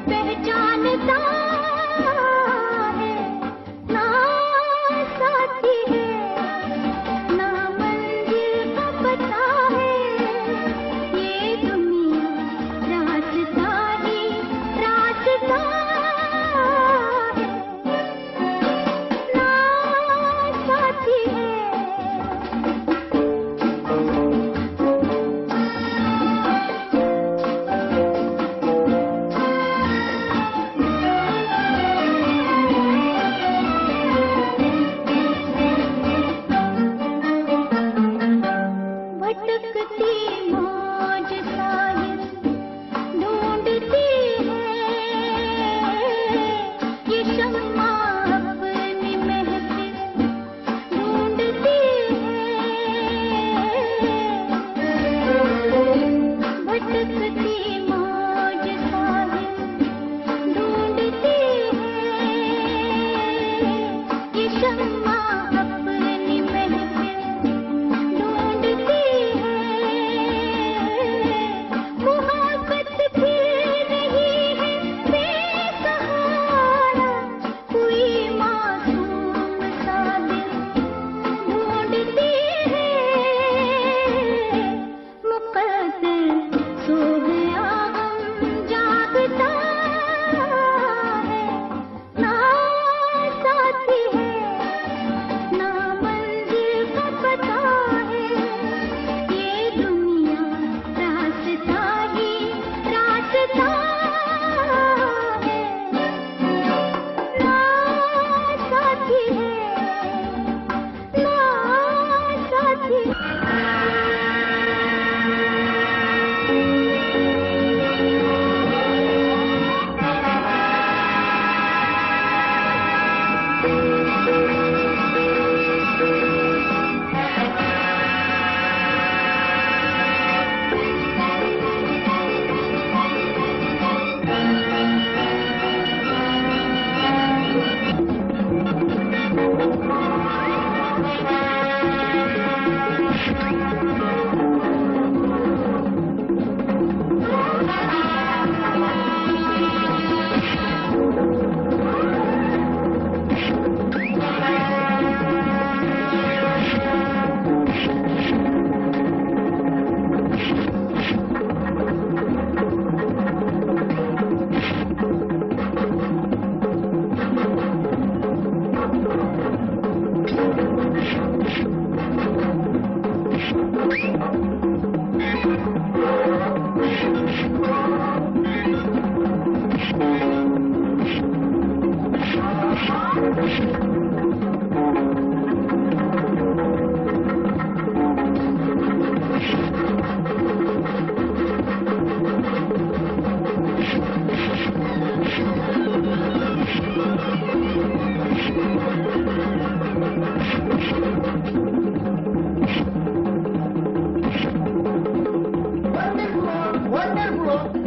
S3: पहचानता है, ना साथी है ना मंजिल का पता है, ये दुनिया रास्ता ही रास्ता है, ना साथी है। भटकती मौज साहिल ढूंढती है, ये शम्मा अपनी महफिल ढूंढती है, भटकती मौज साहिल ढूंढती है, ये शम्मा अपनी महफिल ढूंढती है, मोहब्बत भी नहीं है बेसहारा, कोई मासूम सा दिल ढूंढती है, मुक़द्दर सो गया गम जागता है, ना साथी है ना मंजिल का पता है, ये दुनिया रास्ता ही रास्ता है, ना साथी है ना साथी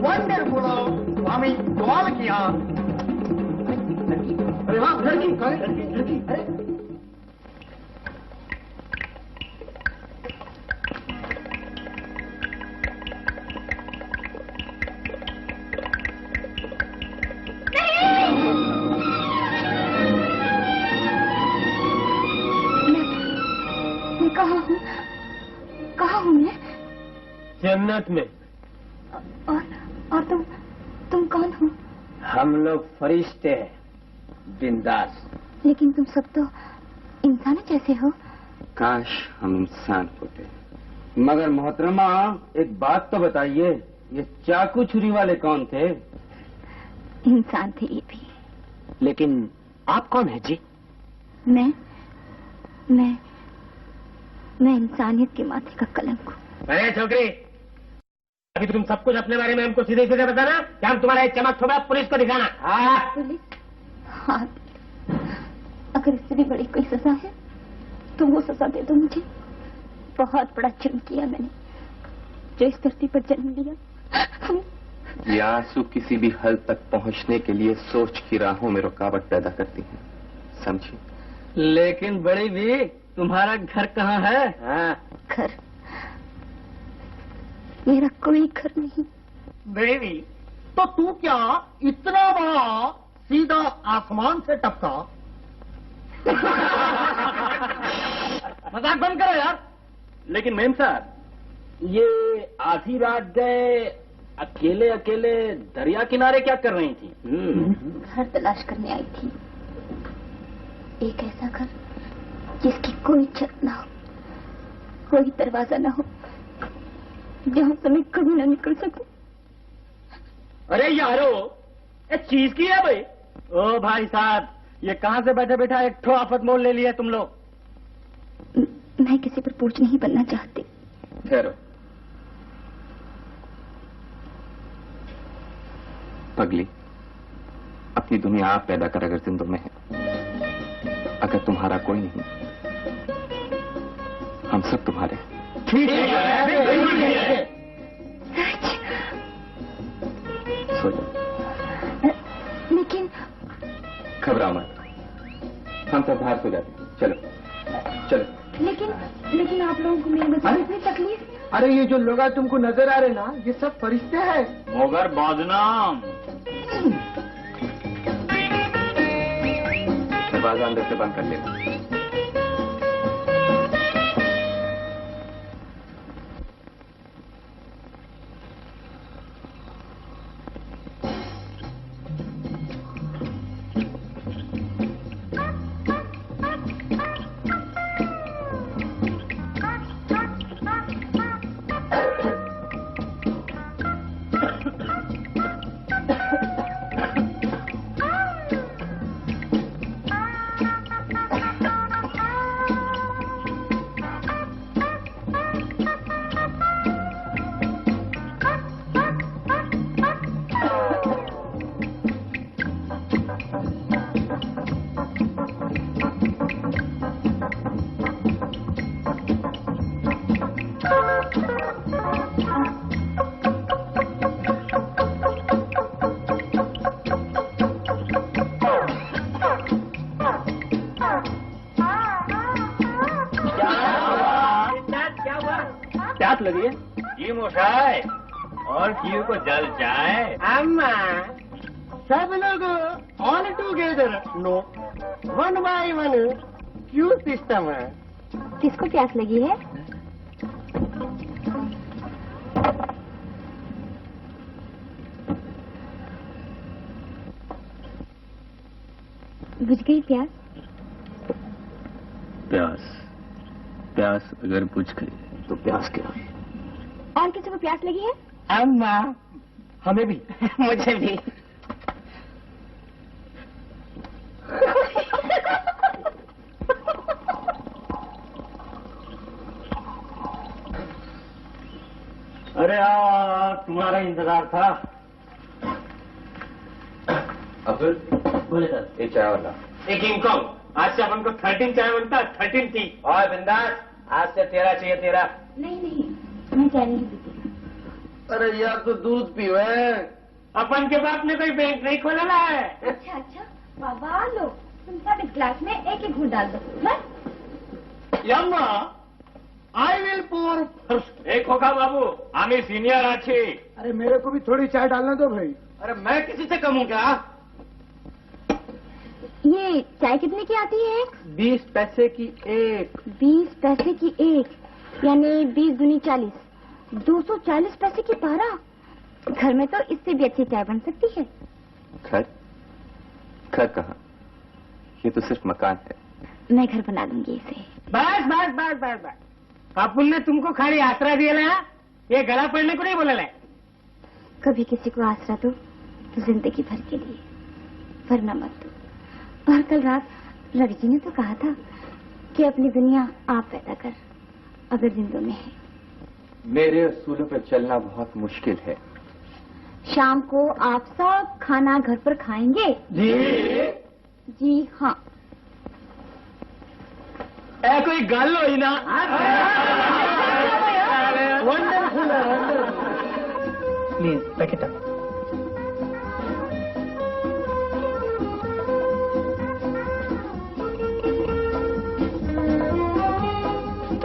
S5: वंडरफुल स्वामी कमाल किया। अरे हाँ लड़की लड़की अरे
S3: कहाँ हूँ मैं?
S12: जन्नत में।
S3: और तुम कौन हो?
S2: हम लोग फरिश्ते हैं, बिंदास।
S3: लेकिन तुम सब तो इंसान जैसे हो।
S8: काश हम इंसान होते।
S2: मगर मोहतरमा एक बात तो बताइए, ये चाकू छुरी वाले कौन थे?
S3: इंसान थे ये भी।
S2: लेकिन आप कौन है जी?
S3: मैं इंसानियत के माथे का कलंक हूँ।
S12: अरे छोकरी, अभी तुम सब कुछ अपने बारे में हमको सीधे सीधे बताना, क्या हम तुम्हारा एक चमक ठोका पुलिस को दिखाना।
S3: पुलिस? हाँ, अगर इससे भी बड़ी कोई सजा है तो वो सजा दे दो मुझे। बहुत बड़ा जुर्म किया मैंने, जो इस धरती पर जन्म लिया।
S8: ये आंसू किसी भी हल तक पहुंचने के लिए सोच की राहों में रुकावट पैदा करती हैं, समझी?
S4: लेकिन बड़ी भी, तुम्हारा घर कहाँ है?
S3: घर? मेरा कोई घर नहीं।
S12: बेबी,
S5: तो तू क्या इतना बड़ा सीधा आसमान से टपका?
S6: मजाक बंद करो यार। लेकिन मेम साहब, ये आधी रात गए अकेले अकेले दरिया किनारे क्या कर रही थी?
S13: घर तलाश करने आई थी, एक ऐसा घर जिसकी कोई छत ना हो, कोई दरवाजा ना हो, जहां से मैं कभी ना निकल सकूं।
S6: अरे यारो, ये चीज की है भाई। ओ भाई साहब, ये कहां से बैठे बैठा एक ठो आफत मोल ले लिया तुम लोग?
S13: मैं किसी पर बोझ नहीं बनना चाहती।
S8: ठहरो। पगली, अपनी दुनिया आप पैदा कर अगर जिंदों में है। अगर तुम्हारा कोई नहीं, हम सब तुम्हारे।
S5: ठीक है।
S8: सो जाओ।
S13: लेकिन
S8: घबराओ मत, हम सब बाहर सो जाते हैं। चलो चलो।
S13: लेकिन आप लोगों को मेरे बच्चे इतनी तकलीफ।
S5: अरे ये जो लोग तुमको नजर आ रहे ना, ये सब फरिश्ते हैं।
S6: मगर बदनाम।
S8: दरवाजा अंदर से बंद कर लेना।
S6: लगी है ये मोशाय और क्यों को जल जाए।
S5: अम्मा, सब लोग all together, no one by one. क्यों सिस्टम है?
S13: किसको प्यास लगी है? बुझ गई प्यास?
S2: प्यास अगर बुझ गई तो प्यास क्या?
S13: और किसी को प्यास लगी है?
S5: अम्मा, हमें भी। मुझे भी।
S6: अरे यार, तुम्हारा इंतजार था।
S8: अब्दुल,
S6: बोले सर।
S8: एक चाय वाला।
S12: एक किंगकॉन्ग। आज से अपन को 13 चाय बनता, 13 थी।
S6: और बिंदास, आज से 13 चाहिए 13।
S13: नहीं, मैं चाय नहीं पीती।
S6: अरे यार, तो दूध पियो है।
S12: अपन के बाप ने कोई बैंक नहीं खोला है।
S13: अच्छा, बाबा लो, तुम सब इस ग्लास में एक एक घूंट डाल दो। बस।
S5: यम्मा, आई विल पोर फर्स्ट।
S12: एक होगा बाबू, हमें सीनियर अच्छी।
S5: अरे मेरे को भी थोड़ी चाय डालना दो भाई।
S6: अरे मैं किसी से कम हूँ क्या?
S13: ये चाय कितने की आती है?
S6: 20 पैसे की एक।
S13: 20 पैसे की एक, यानी 20 दूनी 40, 240 पैसे की 12। घर में तो इससे भी अच्छी चाय बन सकती है।
S8: घर कहाँ? ये तो सिर्फ मकान है।
S13: मैं घर बना दूंगी इसे।
S12: बस बस बस बस बस। अपन ने तुमको खाली आसरा दिया ना, ये गला पड़ने को नहीं बोला है।
S13: कभी किसी को आसरा दो तो जिंदगी भर के लिए, वरना मत दो। और कल रात रवि जी ने तो कहा था कि अपनी दुनिया आप पैदा कर, अगर जिंदों में है।
S8: मेरे असूलों पर चलना बहुत मुश्किल है।
S13: शाम को आप सब खाना घर पर खाएंगे? जी हाँ।
S12: कोई गल हुई ना?
S5: वंडरफुल है, wonderful. Please pack it up.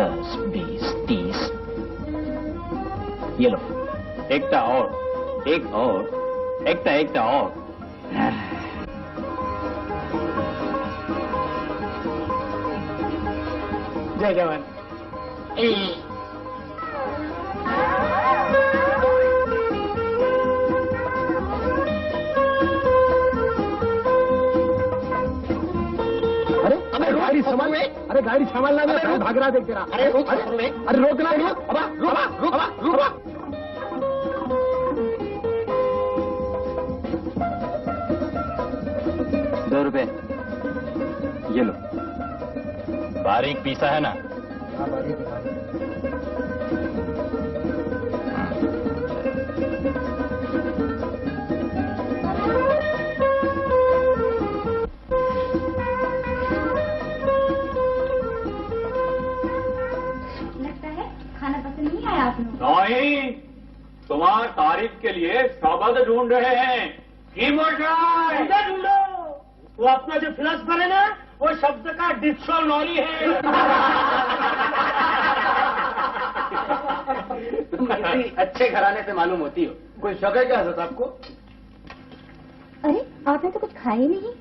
S6: दस, 20, 30। ये लो, एक और।
S9: एक और
S12: जय जवान।
S5: अरे गाड़ी संभाल, अरे गाड़ी संभालना नहीं, भाग रहा देख तेरा। अरे रोकना, रुक।
S8: 2 रुपए ये लो।
S9: बारीक पीसा है ना?
S12: नहीं, तुम्हारी तारीफ के लिए शब्द ढूंढ रहे हैं। ढूंढो। वो अपना जो फिलोसफर है ना, वो शब्द का डिक्शनरी है।
S9: तुम किसी अच्छे घराने से मालूम होती हो। कोई शक है क्या हजरत आपको?
S13: अरे आपने तो कुछ खाया ही नहीं।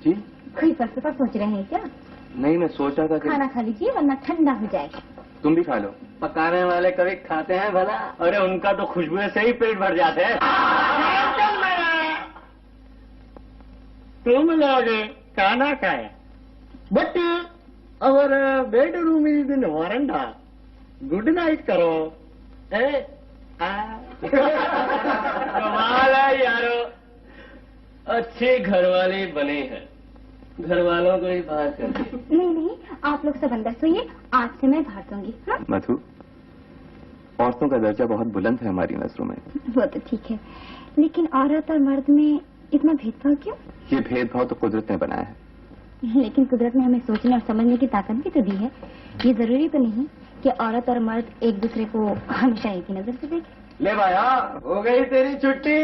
S8: जी
S13: कोई फलसफा सोच रहे हैं क्या?
S8: नहीं, मैं सोचा था कि
S13: खाना खा लीजिए वरना ठंडा हो जाएगा।
S8: तुम भी खा लो।
S4: पकाने वाले कभी खाते हैं भला? अरे उनका तो खुशबू से ही पेट भर जाते हैं।
S12: तुम लोग खाना खाया, but our bedroom is in veranda. Good night करो।
S4: कमाल है यारो, अच्छे घर वाले बने हैं। घर वालों को ही बाहर कर दिया।
S13: नहीं, आप लोग सब अंदर सोइए, आज से मैं बाहर सोऊंगी। हाँ?
S8: मधु, औरतों का दर्जा बहुत बुलंद है हमारी नजरों में।
S13: वो तो ठीक है, लेकिन औरत और मर्द में इतना भेदभाव क्यों?
S8: ये भेदभाव तो कुदरत ने बनाया है।
S13: लेकिन कुदरत ने हमें सोचने और समझने की ताकत भी तो दी है। ये जरूरी तो नहीं कि औरत और मर्द एक दूसरे को हमेशा एक ही नजर से देखें।
S4: ले भाया, हो गई तेरी छुट्टी।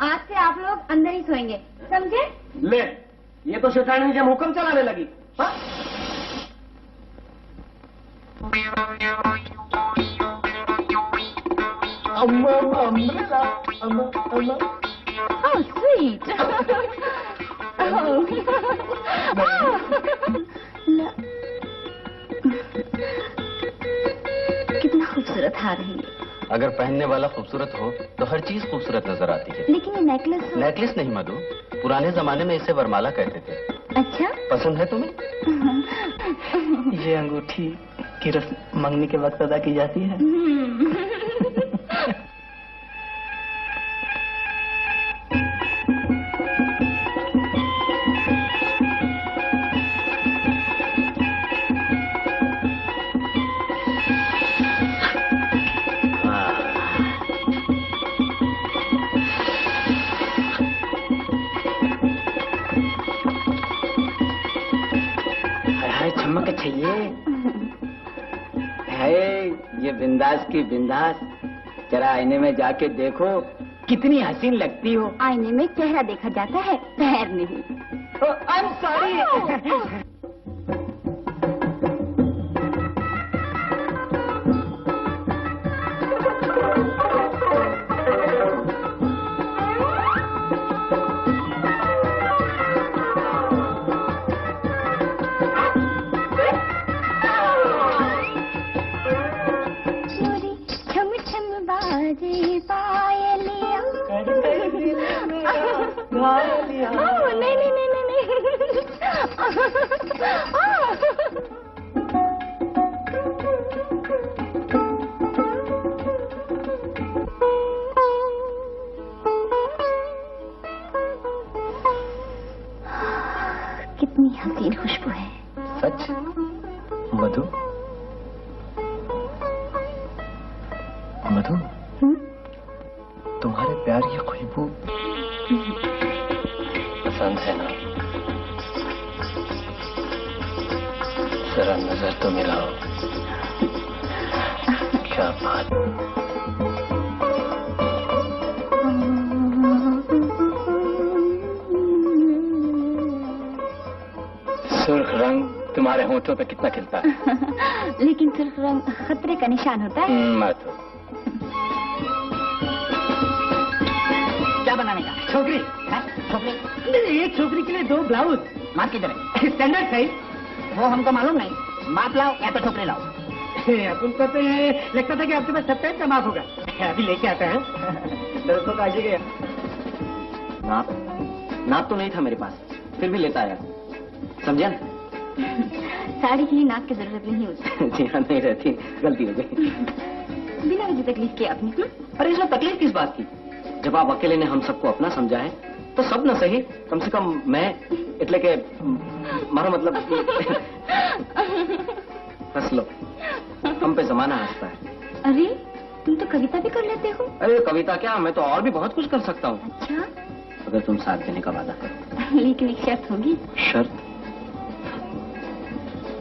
S13: आज से आप लोग अंदर ही सोएंगे, समझे?
S4: ले, ये तो शैतानी जब हुक्म चलाने लगी। हाँ?
S13: Oh, sweet. कितना खूबसूरत हार है ये।
S9: अगर पहनने वाला खूबसूरत हो तो हर चीज खूबसूरत नजर आती है।
S13: लेकिन ये नेकलेस
S9: नेकलेस नहीं मधु, पुराने जमाने में इसे वरमाला कहते थे।
S13: अच्छा,
S9: पसंद है तुम्हें?
S10: ये अंगूठी की रस्म मंगनी के वक्त अदा की जाती है। चमक चाहिए है ये बिंदास की बिंदास। जरा आईने में जाके देखो कितनी हसीन लगती हो।
S13: आईने में चेहरा देखा जाता है, पैर नहीं।
S10: आई एम सॉरी।
S13: कितनी हसीन खुशबू है।
S9: सच मधु? मधु, तुम्हारे प्यार की खुशबू पसंद है ना? जरा नजर तो मिलाओ। क्या बात। सुर्ख रंग तुम्हारे होठों पे कितना खिलता है।
S13: लेकिन सुर्ख रंग खतरे का निशान होता है।
S9: मधु,
S12: छोकरी
S10: छोकरी
S12: नहीं, एक छोकरी के लिए 2 ब्लाउज।
S10: माप किधर है?
S12: Standard size.
S10: वो हमको मालूम नहीं, माप लाओ या तो छोकरी लाओ।
S12: अपन को तो ये लगता था कि आपके पास सब टाइप का माप होगा। अभी लेके आते हैं।
S6: दरअसल तो आइए गया नाप तो नहीं था मेरे पास, फिर भी लेता आया, समझे ना?
S13: साड़ी के लिए नाप की जरूरत नहीं होती।
S6: जी हाँ, नहीं रहती, गलती हो गई।
S13: बिना वजह तकलीफ की आपने।
S6: अरे इसमें तकलीफ किस बात की? जब आप अकेले ने हम सबको अपना समझा है तो सब न सही, कम से कम मैं એટલે કે मारा मतलब हंस लो, हम पे जमाना हंसता है।
S13: अरे तुम तो कविता भी कर लेते हो।
S6: अरे कविता क्या, मैं तो और भी बहुत कुछ कर सकता हूँ।
S13: अच्छा,
S6: अगर तुम साथ देने का वादा करो।
S13: लेकिन एक शर्त होगी।
S6: शर्त?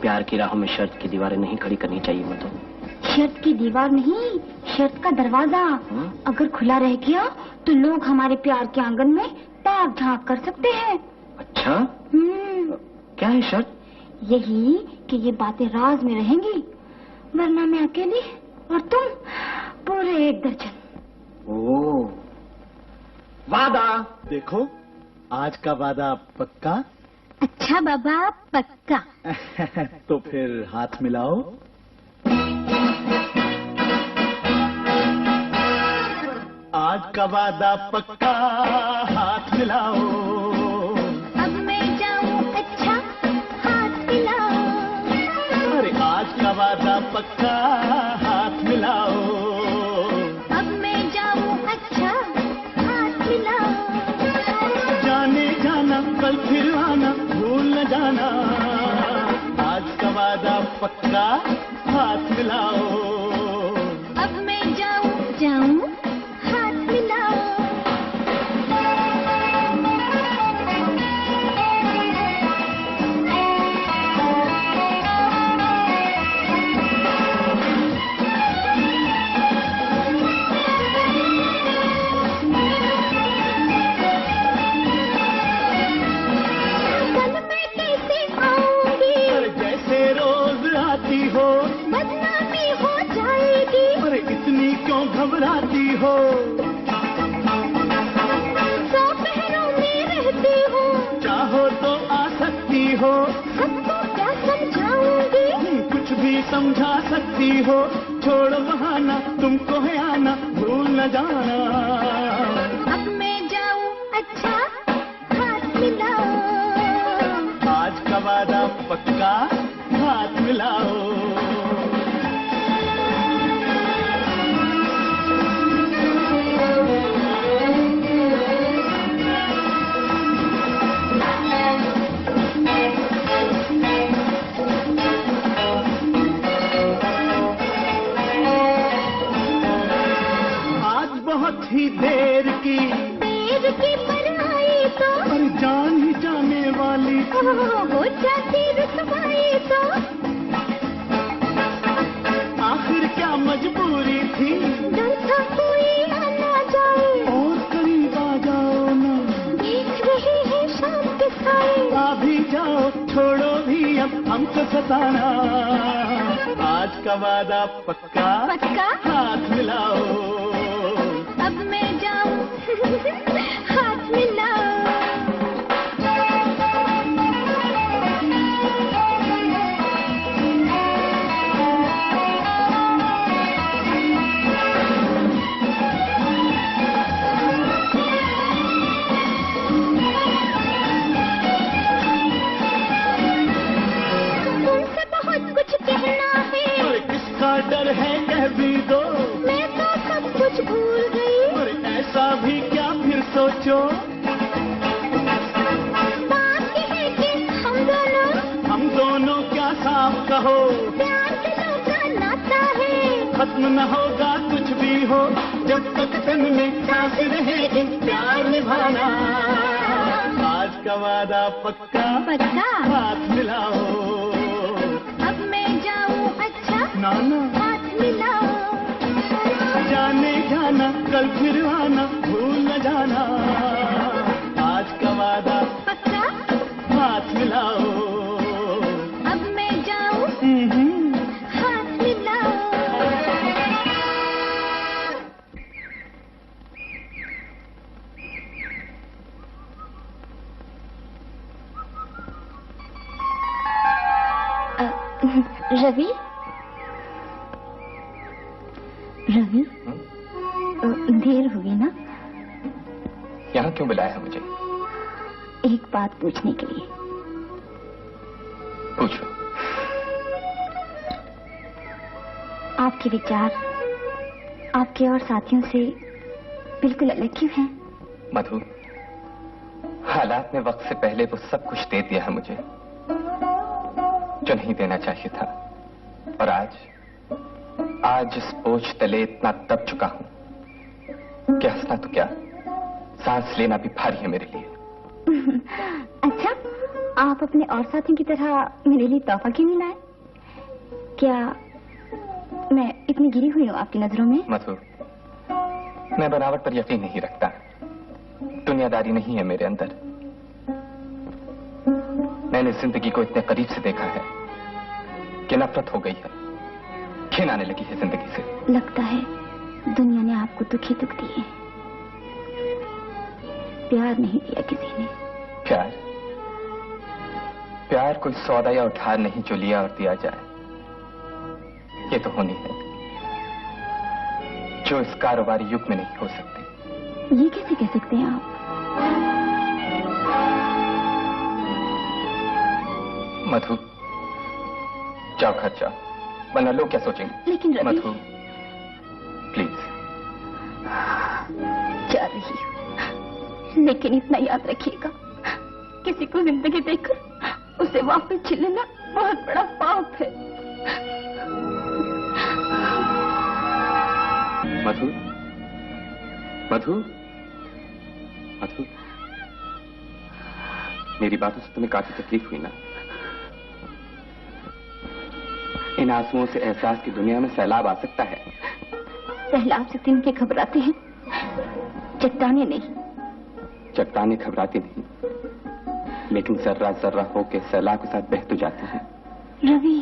S6: प्यार की राहों में शर्त की दीवारें नहीं खड़ी करनी चाहिए मुझे।
S13: शर्त की दीवार नहीं, शर्त का दरवाजा। अगर खुला रह गया तो लोग हमारे प्यार के आंगन में ताक झांक कर सकते हैं।
S6: अच्छा, क्या है शर्त?
S13: यही कि ये बातें राज में रहेंगी, वरना मैं अकेली और तुम पूरे 1 दर्जन।
S6: ओ, वादा।
S11: देखो, आज का वादा पक्का?
S13: अच्छा बाबा, पक्का।
S11: तो फिर हाथ मिलाओ। आज का वादा पक्का, हाथ मिलाओ।
S3: अब मैं जाऊं, अच्छा हाथ मिलाओ।
S11: अरे आज का वादा पक्का, हाथ मिलाओ।
S3: अब मैं जाऊं, अच्छा हाथ मिलाओ।
S11: जाने जाना, कल फिर आना, भूल न जाना। आज का वादा पक्का, हाथ मिलाओ।
S3: अब मैं जाऊं हाथ मिलाओ। कल मैं कैसे आऊंगी?
S11: जैसे रोज आती हो,
S3: बदनामी हो जाएगी।
S11: अरे इतनी क्यों घबराती हो?
S3: 100 पहरों में रहती हो,
S11: चाहो तो आ सकती हो।
S3: सबको क्या समझाऊंगी?
S11: कुछ भी समझा सकती हो। छोड़ो बहाना, तुमको है आना, भूल न जाना।
S3: अब मैं जाऊं, अच्छा हाथ मिलाओ।
S11: आज का वादा पक्का, हाथ मिलाओ। बहुत ही देर की
S3: पर आई तो,
S11: पर जान ही जाने वाली
S3: हो जाती रुसवाई तो।
S11: आखिर क्या मजबूरी थी,
S3: डर था कोई आना जाए,
S11: और करीब आ जाओ ना।
S3: देख रही है शाम के साए,
S11: आ भी जाओ, छोड़ो भी अब हमको सताना। आज का वादा पक्का,
S3: पक्का
S11: हाथ मिलाओ।
S3: अब मैं जाऊं, हाथ मिलाओ। तुमसे बहुत कुछ कहना है,
S11: और किसका डर है कह भी दो।
S3: मैं तो सब कुछ भूल गई।
S11: और ऐसा भी क्या फिर सोचो।
S3: बात ये है कि हम
S11: दोनों क्या साफ कहो।
S3: प्यार दिलों का नाता है,
S11: खत्म न होगा कुछ भी हो, जब तक तन में सांस रहेगी प्यार निभाना। आज का वादा पक्का,
S3: पक्का
S11: हाथ मिलाओ।
S3: अब मैं जाऊं, अच्छा
S11: नाना
S3: हाथ मिलाओ।
S11: जाने जाना, कल फिर आना, भूल न जाना। आज का वादा
S3: पक्का,
S11: हाथ मिलाओ।
S3: अब मैं जाऊं, हाथ मिलाओ। रवि, रवि, देर होगी ना?
S8: यहाँ क्यों बुलाया है मुझे?
S3: एक बात पूछने के लिए।
S8: पूछो।
S3: आपके विचार आपके और साथियों से बिल्कुल अलग क्यों हैं?
S8: मधु, हालात ने वक्त से पहले वो सब कुछ दे दिया है मुझे जो नहीं देना चाहिए था, और आज इस बोझ तले इतना दब चुका हूं कि हंसना तो क्या, सांस लेना भी भारी है मेरे लिए।
S3: अच्छा, आप अपने और साथियों की तरह मेरे लिए तोहफा क्यों नहीं लाए? क्या मैं इतनी गिरी हुई हूँ आपकी नजरों में?
S8: मधु, मैं बनावट पर यकीन नहीं रखता, दुनियादारी नहीं है मेरे अंदर। मैंने जिंदगी को इतने करीब से देखा है कि नफरत हो गई है, घिन आने लगी है जिंदगी से।
S3: लगता है दुनिया ने आपको दुखी दुख दिए, प्यार नहीं दिया किसी ने।
S8: प्यार? प्यार कोई सौदा या उधार नहीं जो लिया और दिया जाए। ये तो होनी है जो इस कारोबारी युग में नहीं हो सकती।
S3: ये कैसे कह सकते हैं आप?
S8: मधु, जाओ घर जाओ, वरना लोग क्या सोचेंगे।
S3: लेकिन रवि,
S8: मधु प्लीज।
S3: जा रही हूँ, लेकिन इतना याद रखिएगा, किसी को जिंदगी देकर उसे वापस छीनना बहुत बड़ा पाप है।
S8: मधु, मधु, मधु, मेरी बातों से तुम्हें काफी तकलीफ हुई ना? इन आंसुओं से एहसास की दुनिया में सैलाब आ सकता है।
S3: सैलाब से दिन के घबराते हैं, चट्टाने नहीं।
S8: चट्टाने घबराती नहीं, लेकिन जर्रा जर्रा होके सैलाब के साथ बह तो जाती हैं।
S3: रवि,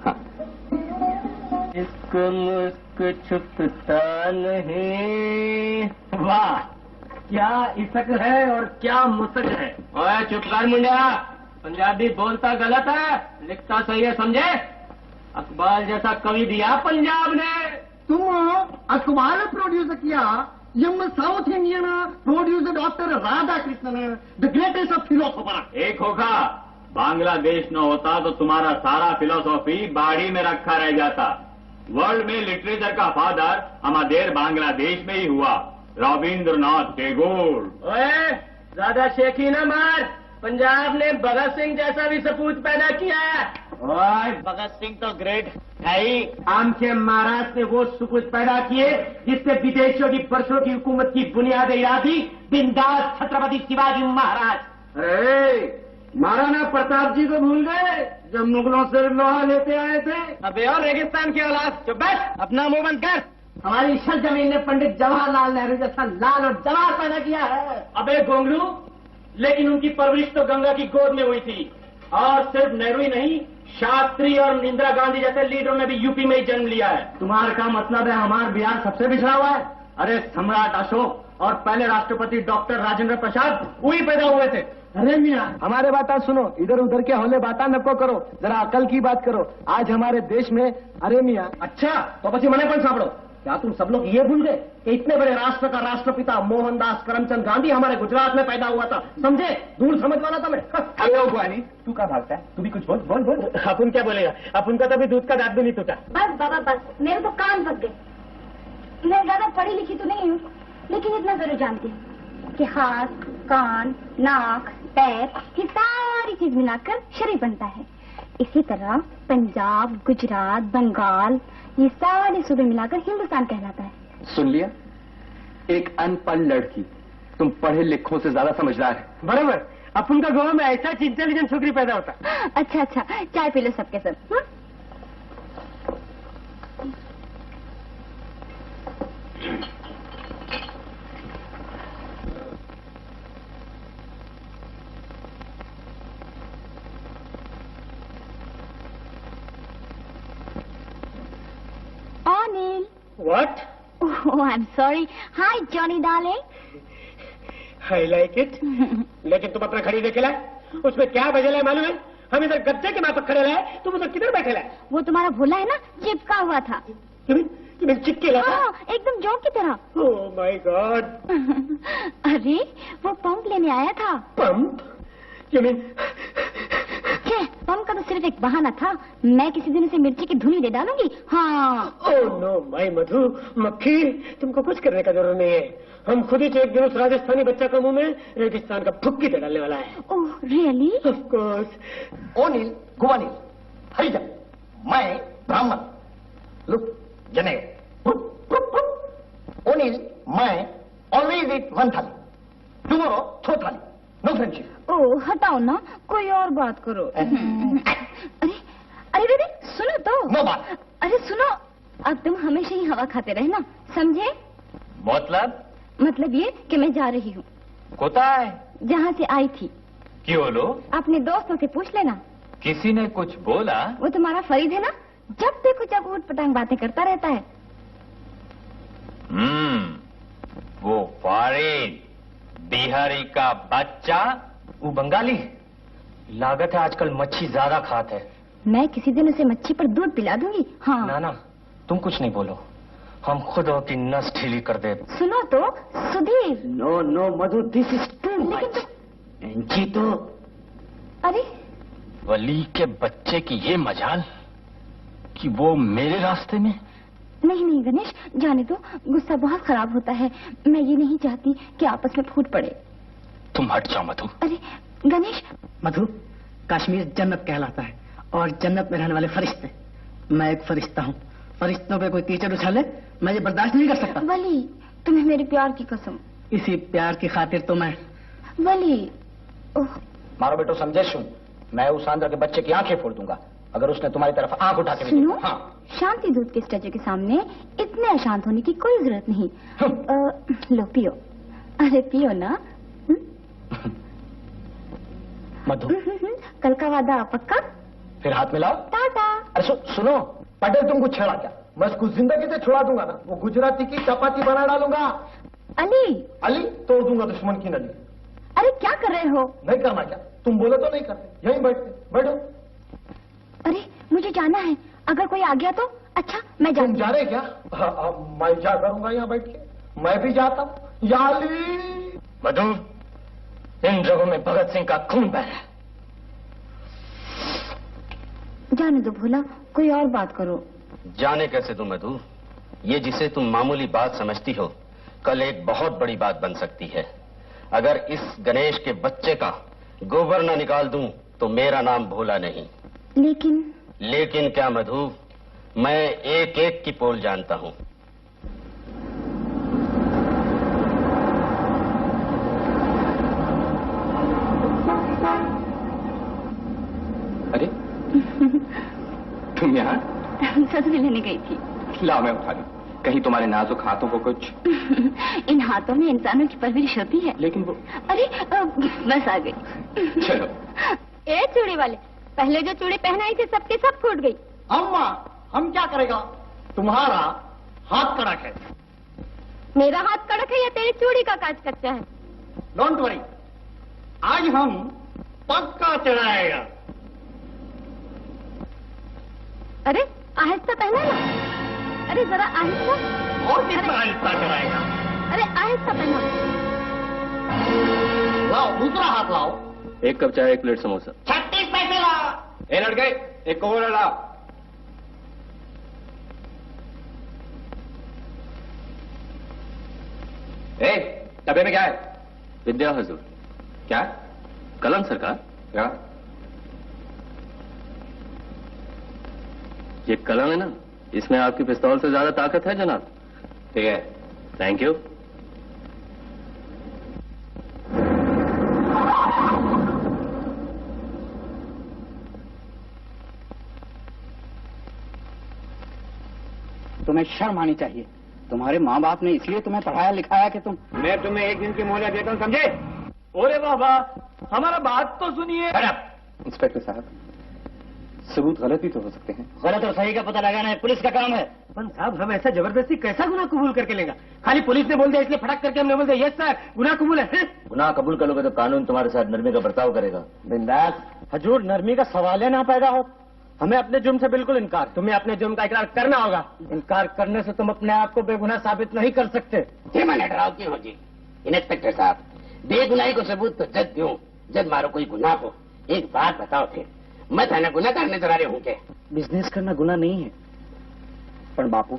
S8: हाँ।
S12: इसको मुझको छुपता नहीं। वाह, क्या इसक है और क्या मुसक है। ओए चुप कर मुंडिया, पंजाबी बोलता गलत है, लिखता सही है, समझे? अखबार जैसा कवि दिया पंजाब ने।
S14: तुम अखबार प्रोड्यूस किया, यम south Indian producer doctor Radha Krishnan, the greatest of philosopher.
S1: एक होगा, बांग्लादेश न होता तो तुम्हारा सारा फिलोसॉफी बाड़ी में रखा रह जाता। वर्ल्ड में लिटरेचर का फादर हमादेर बांग्लादेश में ही हुआ, रविंद्रनाथ टैगोर।
S12: ओए, ज्यादा शेखी न मार, पंजाब ने भगत सिंह जैसा भी सपूत पैदा किया है। ओए, भगत सिंह तो ग्रेट है ही। आम के महाराज ने वो सपूत पैदा किए जिससे विदेशियों की बरसों की हुकूमत की बुनियादें यादी बिंदास छत्रपति शिवाजी महाराज। अरे, महाराणा प्रताप जी को भूल गए जब मुगलों से लोहा लेते आए थे? अबे और रेगिस्तान की औलाद, चुप बैठ, अपना मुंह बंद कर। हमारी सरजमीन ने पंडित जवाहरलाल नेहरू जैसा लाल और जवाहर पैदा किया है। अबे गोंगलू, लेकिन उनकी परवरिश तो गंगा की गोद में हुई थी, और सिर्फ नेहरू ही नहीं, शास्त्री और इंदिरा गांधी जैसे लीडरों ने भी यूपी में ही जन्म लिया है। तुम्हारा का मतलब है हमारा बिहार सबसे पिछड़ा हुआ है? अरे सम्राट अशोक और पहले राष्ट्रपति डॉक्टर राजेंद्र प्रसाद वही पैदा हुए थे।
S14: अरे मियां, हमारे बात सुनो, इधर उधर के हौले बातें नको करो, जरा अकल की बात करो। आज हमारे देश में, अरे मियां।
S12: अच्छा, तो પછી મને પણ સાંભળો, क्या तुम सब लोग ये भूल गए कि इतने बड़े राष्ट्र का राष्ट्रपिता मोहनदास करमचंद गांधी हमारे गुजरात में पैदा हुआ था, समझे? दूर समझ वाला था मैं।
S8: हेलो गुआनी, तू क्या भागता है? तू भी कुछ बोल बोल बोल।
S12: अपन क्या बोलेगा, अपन का तो अभी दूध का दांत भी नहीं टूटा।
S3: बस बाबा बस, मेरे तो कान फंस गए। मैं ज्यादा पढ़ी लिखी तो नहीं हूँ, लेकिन इतना जरूर जानती हूँ कि हाथ, कान, नाक, पैर, ये सारी चीज मिलाकर शरीर बनता है। इसी तरह पंजाब, गुजरात, बंगाल, ये सारे सूबे मिलाकर हिंदुस्तान कहलाता है।
S8: सुन लिया, एक अनपढ़ लड़की तुम पढ़े लिखों से ज्यादा समझदार है।
S12: बराबर, अपन का गांव में ऐसा इंटेलिजेंट छोकरी पैदा होता।
S3: अच्छा अच्छा, चाय पी लो सबके सब। Neil.
S12: What?
S3: Oh, I'm sorry. Hi, Johnny darling.
S12: I like it. लेकिन तुम अपना खड़ी देखे लाए, उसमें क्या बजल है मालूम है? हम इधर गद्दे के माफक खड़े रहे, तुम उधर किधर बैठे रहे?
S13: वो तुम्हारा भोला है ना, चिपका हुआ था।
S12: तुम्हें चिपके लगा?
S13: हाँ, एकदम जोंक की तरह।
S12: Oh my God.
S13: अरे वो पंप लेने आया था।
S12: पंप? You mean?
S13: पंप का तो सिर्फ एक बहाना था। मैं किसी दिन उसे मिर्ची की धुनी दे डालूंगी। हाँ।
S12: ओह नो माय मधु, मक्खी, तुमको कुछ करने का जरूरत नहीं है। हम खुद ही एक दिन उस राजस्थानी बच्चा का मुंह में रेगिस्तान का फुक्की दे डालने वाला है।
S13: Oh really?
S12: Of course.
S14: ओ नील, गुआ नील, हरिजन, मैं ब्राह्मण, लुक जने। ओ नील, मैं ऑलवेज ईट वन थाली, टुमारो थ्रो थाली, नो फ्रेंडशिप।
S13: ओह हटाओ ना, कोई और बात करो। अरे अरे दीदी सुनो तो।
S14: नो बात।
S13: अरे सुनो, अब तुम हमेशा ही हवा खाते रहना, समझे? मतलब ये कि मैं जा रही हूँ।
S8: कोताय?
S13: जहाँ से आई थी।
S8: क्यों लो?
S13: अपने दोस्तों से पूछ लेना।
S8: किसी ने कुछ बोला?
S13: वो तुम्हारा फरीद है ना, जब देखो जब ऊट पटांग बातें करता रहता है।
S8: वो फरीद बिहारी का बच्चा?
S6: वो बंगाली? लागत है आजकल मच्छी ज्यादा खाते है।
S13: मैं किसी दिन उसे मच्छी पर दूध पिला दूंगी। हाँ।
S6: ना तुम कुछ नहीं बोलो, हम खुद की नस ढीली कर दे।
S13: सुनो तो Sudhir.
S6: No Madhu, this is too much. जी तो
S13: अरे
S6: वली के बच्चे की ये मजाल कि वो मेरे रास्ते में।
S13: नहीं गणेश, जाने दो, गुस्सा बहुत खराब होता है। मैं ये नहीं चाहती कि आपस में फूट पड़े।
S6: तुम हट जाओ मधु।
S13: अरे गणेश।
S15: मधु, कश्मीर जन्नत कहलाता है और जन्नत में रहने वाले फरिश्ते। मैं एक फरिश्ता हूँ, फरिश्तों पे कोई कीचड़ उछाले मैं ये बर्दाश्त नहीं कर सकता।
S13: वली, तुम्हें मेरे प्यार की कसम।
S15: इसी प्यार की खातिर तो मैं।
S13: वली।
S6: मारो बेटो समझे, सुन, मैं उस आंध्र के बच्चे की आंखें फोड़ दूंगा अगर उसने तुम्हारी तरफ आंख उठा के।
S13: सुनो,
S6: हाँ।
S13: शांति दूत के स्टैचू के सामने इतने अशांत होने की कोई जरूरत नहीं। लो पियो। अरे पियो ना।
S6: मधु,
S13: कल का वादा पक्का?
S6: फिर हाथ मिलाओ।
S13: टाटा।
S6: अरे सुनो,
S14: पटेल तुमको छेड़ा क्या? मैं उसको जिंदगी से छुड़ा दूंगा ना, वो गुजराती की चपाती बना डालूंगा। अली तोड़ दूंगा दुश्मन की नली।
S13: अरे क्या कर रहे हो?
S14: नहीं करना क्या? तुम बोले तो नहीं करते, यहीं बैठो।
S13: अरे मुझे जाना है, अगर कोई आ गया तो? अच्छा मैं जाती हूँ।
S14: तुम जा रहे क्या? मैं जा करूंगा यहाँ बैठ के, मैं भी जाता हूँ। याली
S6: मधु, इन जगहों में भगत सिंह का खून बह रहा है।
S13: जाने दो भोला, कोई और बात करो।
S9: जाने कैसे दूं मधु? ये जिसे तुम मामूली बात समझती हो, कल एक बहुत बड़ी बात बन सकती है। अगर इस गणेश के बच्चे का गोबर न निकाल दूं तो मेरा नाम भोला नहीं। लेकिन क्या मधु, मैं एक एक की पोल जानता हूं।
S8: अरे तुम यहाँ?
S13: सब्जी लेने गई थी।
S8: लाओ मैं उठा लूं। कहीं तुम्हारे नाजुक हाथों को कुछ?
S13: इन हाथों में इंसानों की परवरिश होती है।
S8: लेकिन वो।
S13: अरे बस आ गई।
S8: चलो।
S13: ए चूड़ी वाले, पहले जो चूड़ी पहनाई थी सबके सब फूट गई।
S14: अम्मा, हम क्या करेगा? तुम्हारा हाथ कड़क है।
S13: मेरा हाथ कड़क है या तेरी चूड़ी का कांच कच्चा है?
S14: डोंट वरी, आज हम पक्का चढ़ाएगा।
S13: अरे आहिस्ता पहना ना। अरे जरा आहिस्ता।
S14: और कितना आहिस्ता चढ़ाएगा?
S13: अरे आहिस्ता पहना।
S14: लाओ दूसरा हाथ लाओ।
S9: 1 कप चाय, 1 प्लेट समोसा।
S14: 36 पैसे ला।
S8: ए लड़के, एक कोला ला। ए, डब्बे में क्या है?
S9: विद्या हुजूर।
S8: क्या?
S9: कलम सरकार।
S8: क्या?
S9: ये कलम है ना, इसमें आपकी पिस्तौल से ज्यादा ताकत है जनाब।
S8: ठीक है।
S9: Thank you.
S15: तुम्हें शर्म आनी चाहिए। तुम्हारे माँ बाप ने इसलिए तुम्हें पढ़ाया लिखाया कि तुम।
S12: मैं तुम्हें 1 दिन की मोहलत देता हूँ, समझे? ओरे बाबा, हमारा बात तो सुनिए।
S8: इंस्पेक्टर साहब, सबूत गलत भी तो हो सकते हैं।
S10: गलत और सही का पता लगाना है पुलिस का काम है।
S12: पर साहब हम ऐसा जबरदस्ती कैसा गुनाह कबूल करके लेगा? खाली पुलिस ने बोल दिया इसलिए फटक करके हमने बोल दिया यस सर गुनाह कबूल है।
S4: गुनाह कबूल कर लोगे तो कानून तुम्हारे साथ नरमी का बर्ताव करेगा।
S10: बिंदास हजूर, नरमी का सवाल है ना पैदा हो। हमें अपने जुर्म से बिल्कुल इनकार।
S12: तुम्हें अपने जुर्म का इकरार करना होगा।
S10: इनकार करने से तुम अपने आप को बेगुनाह साबित नहीं कर सकते।
S16: मैंने डराओ क्यों हो जी? इंस्पेक्टर साहब, बेगुनाही को सबूत तो जज दूं, जज मारो कोई गुनाह हो। एक बात बताओ फिर, मैं थाना गुनाह करने नजर आ रहे हूँ क्या?
S10: बिजनेस करना गुनाह नहीं है, पर बापू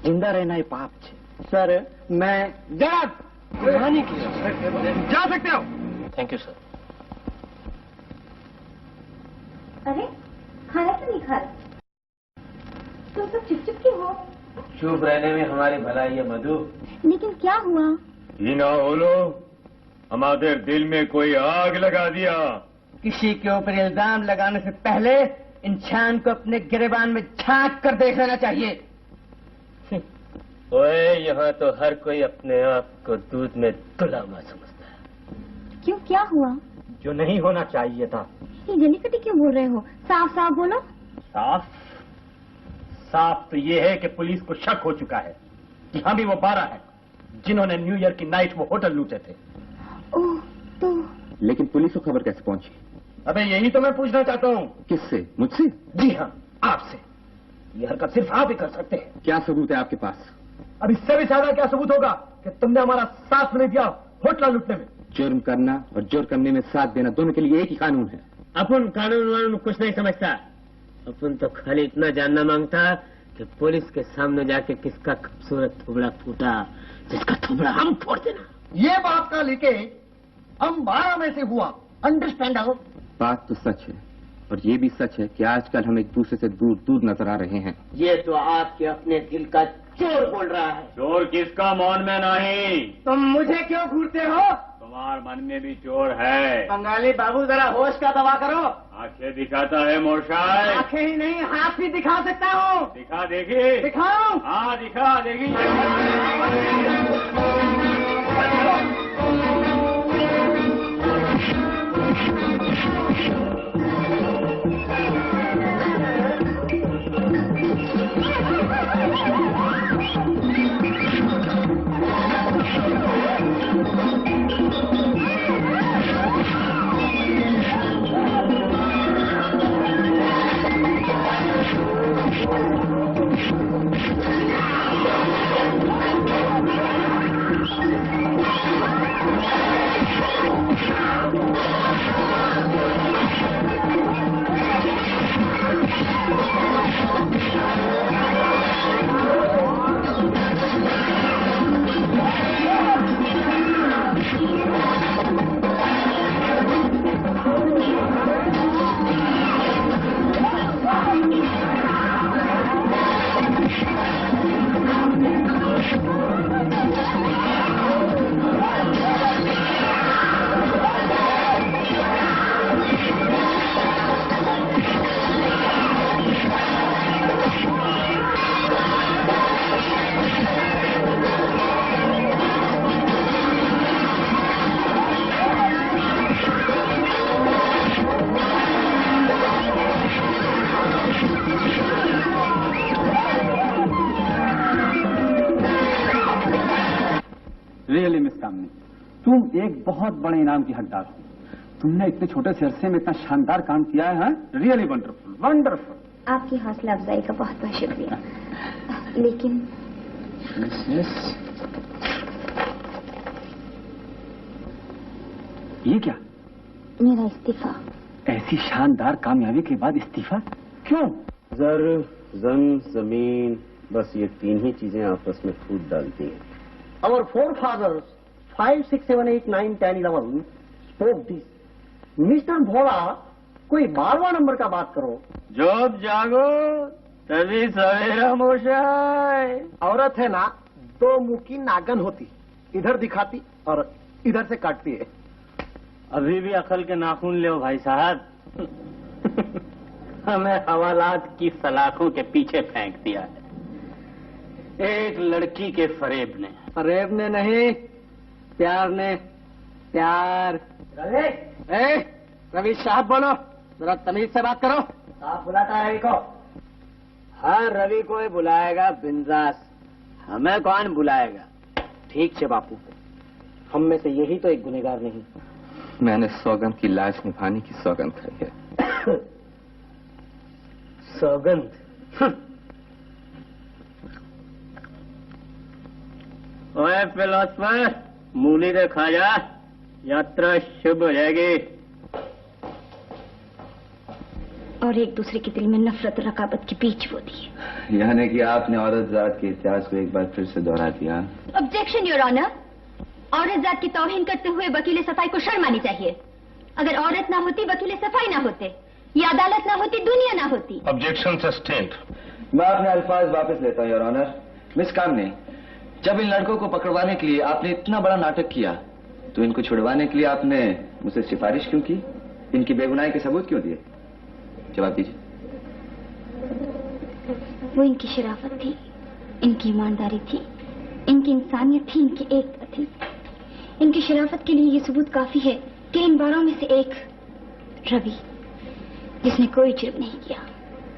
S10: जिंदा रहना ये पाप है। सर मैं
S12: गुनाह नहीं किया, जा सकते हो।
S9: Thank you sir.
S13: अरे खाना क्यों नहीं खा रहे? तुम सब चुप क्यों हो?
S2: चुप रहने में हमारी भलाई है मधु।
S13: लेकिन क्या हुआ?
S1: ही ना बोलो, हमारे दिल में कोई आग लगा दिया।
S12: किसी के ऊपर इल्जाम लगाने से पहले इंसान को अपने गिरेबान में झांक कर देख लेना चाहिए।
S2: ओए, यहाँ तो हर कोई अपने आप को दूध में धुला हुआ समझता है।
S13: क्यों, क्या हुआ?
S2: जो नहीं होना चाहिए था।
S13: ये जली कटी क्यों बोल रहे हो? साफ साफ बोलो।
S2: साफ तो ये है कि पुलिस को शक हो चुका है कि हम ही वो 12 हैं जिन्होंने न्यू ईयर की नाइट वो होटल लूटे थे।
S13: ओह, तो
S8: लेकिन पुलिस को खबर कैसे पहुंची?
S2: अबे यही तो मैं पूछना चाहता हूँ।
S8: किससे? मुझसे?
S2: जी हाँ, आपसे। ये हरकत सिर्फ आप ही कर सकते हैं।
S8: क्या सबूत है आपके पास?
S2: अब इससे भी ज्यादा क्या सबूत होगा कि तुमने हमारा साथ नहीं दिया होटल लूटने में।
S8: जुर्म करना और जुर्म करने में साथ देना दोनों के लिए एक ही कानून है।
S12: अपन कानून वानून कुछ नहीं समझता। अपन तो खाली इतना जानना मांगता कि पुलिस के सामने जाके किसका खूबसूरत थोबड़ा फूटा, जिसका थोबड़ा हम फोड़ देना।
S14: ये बात का लीकेज हम 12 में से हुआ। अंडरस्टैंड हो?
S8: बात तो सच है, और ये भी सच है कि आजकल हम एक दूसरे से दूर दूर नजर आ रहे हैं।
S12: ये तो आपके अपने दिल का चोर बोल रहा है।
S1: चोर किसका मौन में नहीं?
S12: तुम मुझे क्यों घूरते हो?
S1: तुम्हारे मन में भी चोर है।
S12: बंगाली बाबू जरा होश का दवा करो।
S1: आंखें दिखाता है मोशाय।
S12: आंखें ही नहीं हाथ भी दिखा सकता हूँ।
S1: दिखा देखी।
S12: दिखाओ।
S1: हाँ दिखा देखी।
S6: रियली मिस कामनी, तुम एक बहुत बड़े इनाम की हकदार हो। तुमने इतने छोटे से अरसे में इतना शानदार काम किया है। Really wonderful wonderful.
S13: आपकी हौसला अफजाई का बहुत बहुत शुक्रिया। लेकिन
S6: ये क्या?
S13: मेरा इस्तीफा।
S6: ऐसी शानदार कामयाबी के बाद इस्तीफा क्यों?
S9: जर, जन, जमीन, बस ये 3 ही चीजें आपस में फूट डालती हैं।
S14: Our forefathers 5, 6, 7, 8, 9, 10, 11 spoke this. Mister भोला, कोई 12वां नंबर का बात करो।
S2: जब जागो तभी सवेरा मोशाय।
S14: औरत है ना, 2 मुंह की नागन होती, इधर दिखाती और इधर से काटती है।
S12: अभी भी अकल के नाखून ले भाई साहब। हमें हवालात की सलाखों के पीछे फेंक दिया है एक लड़की के फरेब ने। फरेब ने नहीं, प्यार ने। प्यार। रवि साहब बोलो, जरा तमीज से बात करो। आप बुलाता रवि को? हाँ, रवि को ही बुलाएगा बिंदास, हमें कौन बुलाएगा? ठीक है बापू, हम में से यही तो एक गुनहगार नहीं।
S8: मैंने सौगंध की लाज निभाने की सौगंध खाई है।
S12: सौगंध? ओए फिलोसफर, मूली से खा जा, यात्रा शुभ हो जाएगी।
S13: और एक दूसरे के दिल में नफरत रकाबत की बीज बो दी।
S8: यानी कि आपने औरत जात के इतिहास को एक बार फिर से दोहरा दिया।
S13: Objection your honour. औरत जात की तौहीन करते हुए वकील सफाई को शर्म आनी चाहिए। अगर औरत ना होती, वकील सफाई ना होते, ये अदालत ना होती, दुनिया ना होती।
S7: Objection sustained.
S8: मैं अपने अल्फाज वापस लेता हूँ योर ऑनर। मिस कामनी, जब इन लड़कों को पकड़वाने के लिए आपने इतना बड़ा नाटक किया, तो इनको छुड़वाने के लिए आपने मुझसे सिफारिश क्यों की? इनकी बेगुनाही के सबूत क्यों दिए? जवाब दीजिए।
S13: वो इनकी शराफत थी, इनकी ईमानदारी थी, इनकी इंसानियत थी, इनकी एकता थी। इनकी शराफत के लिए ये सबूत काफी है कि इन 12 में से एक रवि, जिसने कोई जुर्म नहीं किया,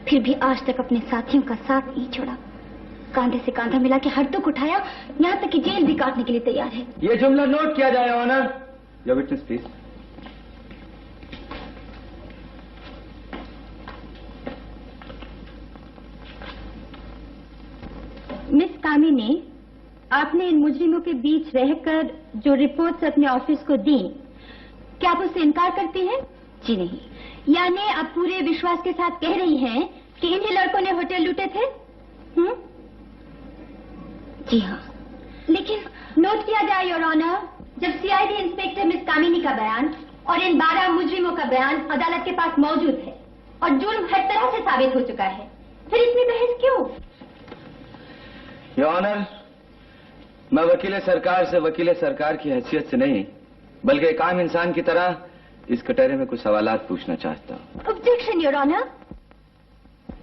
S13: फिर भी आज तक अपने साथियों का साथ नहीं छोड़ा, कांधे से कांधा मिला के हर दुख उठाया, यहाँ तक कि जेल भी काटने के लिए तैयार है।
S8: ये जुमला नोट किया जाए honour. Your witness please.
S13: Miss Kamini, आपने इन मुजरिमों के बीच रहकर जो रिपोर्ट्स अपने ऑफिस को दी, क्या आप उससे इनकार करती हैं? जी नहीं। यानी आप पूरे विश्वास के साथ कह रही हैं कि इन्हीं लड़कों ने होटल लूटे थे? जी हाँ। लेकिन नोट किया जाए योर ऑनर, जब सीआईडी इंस्पेक्टर मिस कामिनी का बयान और इन 12 मुजरिमों का बयान अदालत के पास मौजूद है और जुर्म हर तरह से साबित हो चुका है, फिर इतनी बहस क्यों?
S8: योर ऑनर, मैं वकील सरकार से वकील सरकार की हैसियत से नहीं, बल्कि एक आम इंसान की तरह इस कटहरे में कुछ सवालात पूछना चाहता हूँ।
S13: Objection your honour.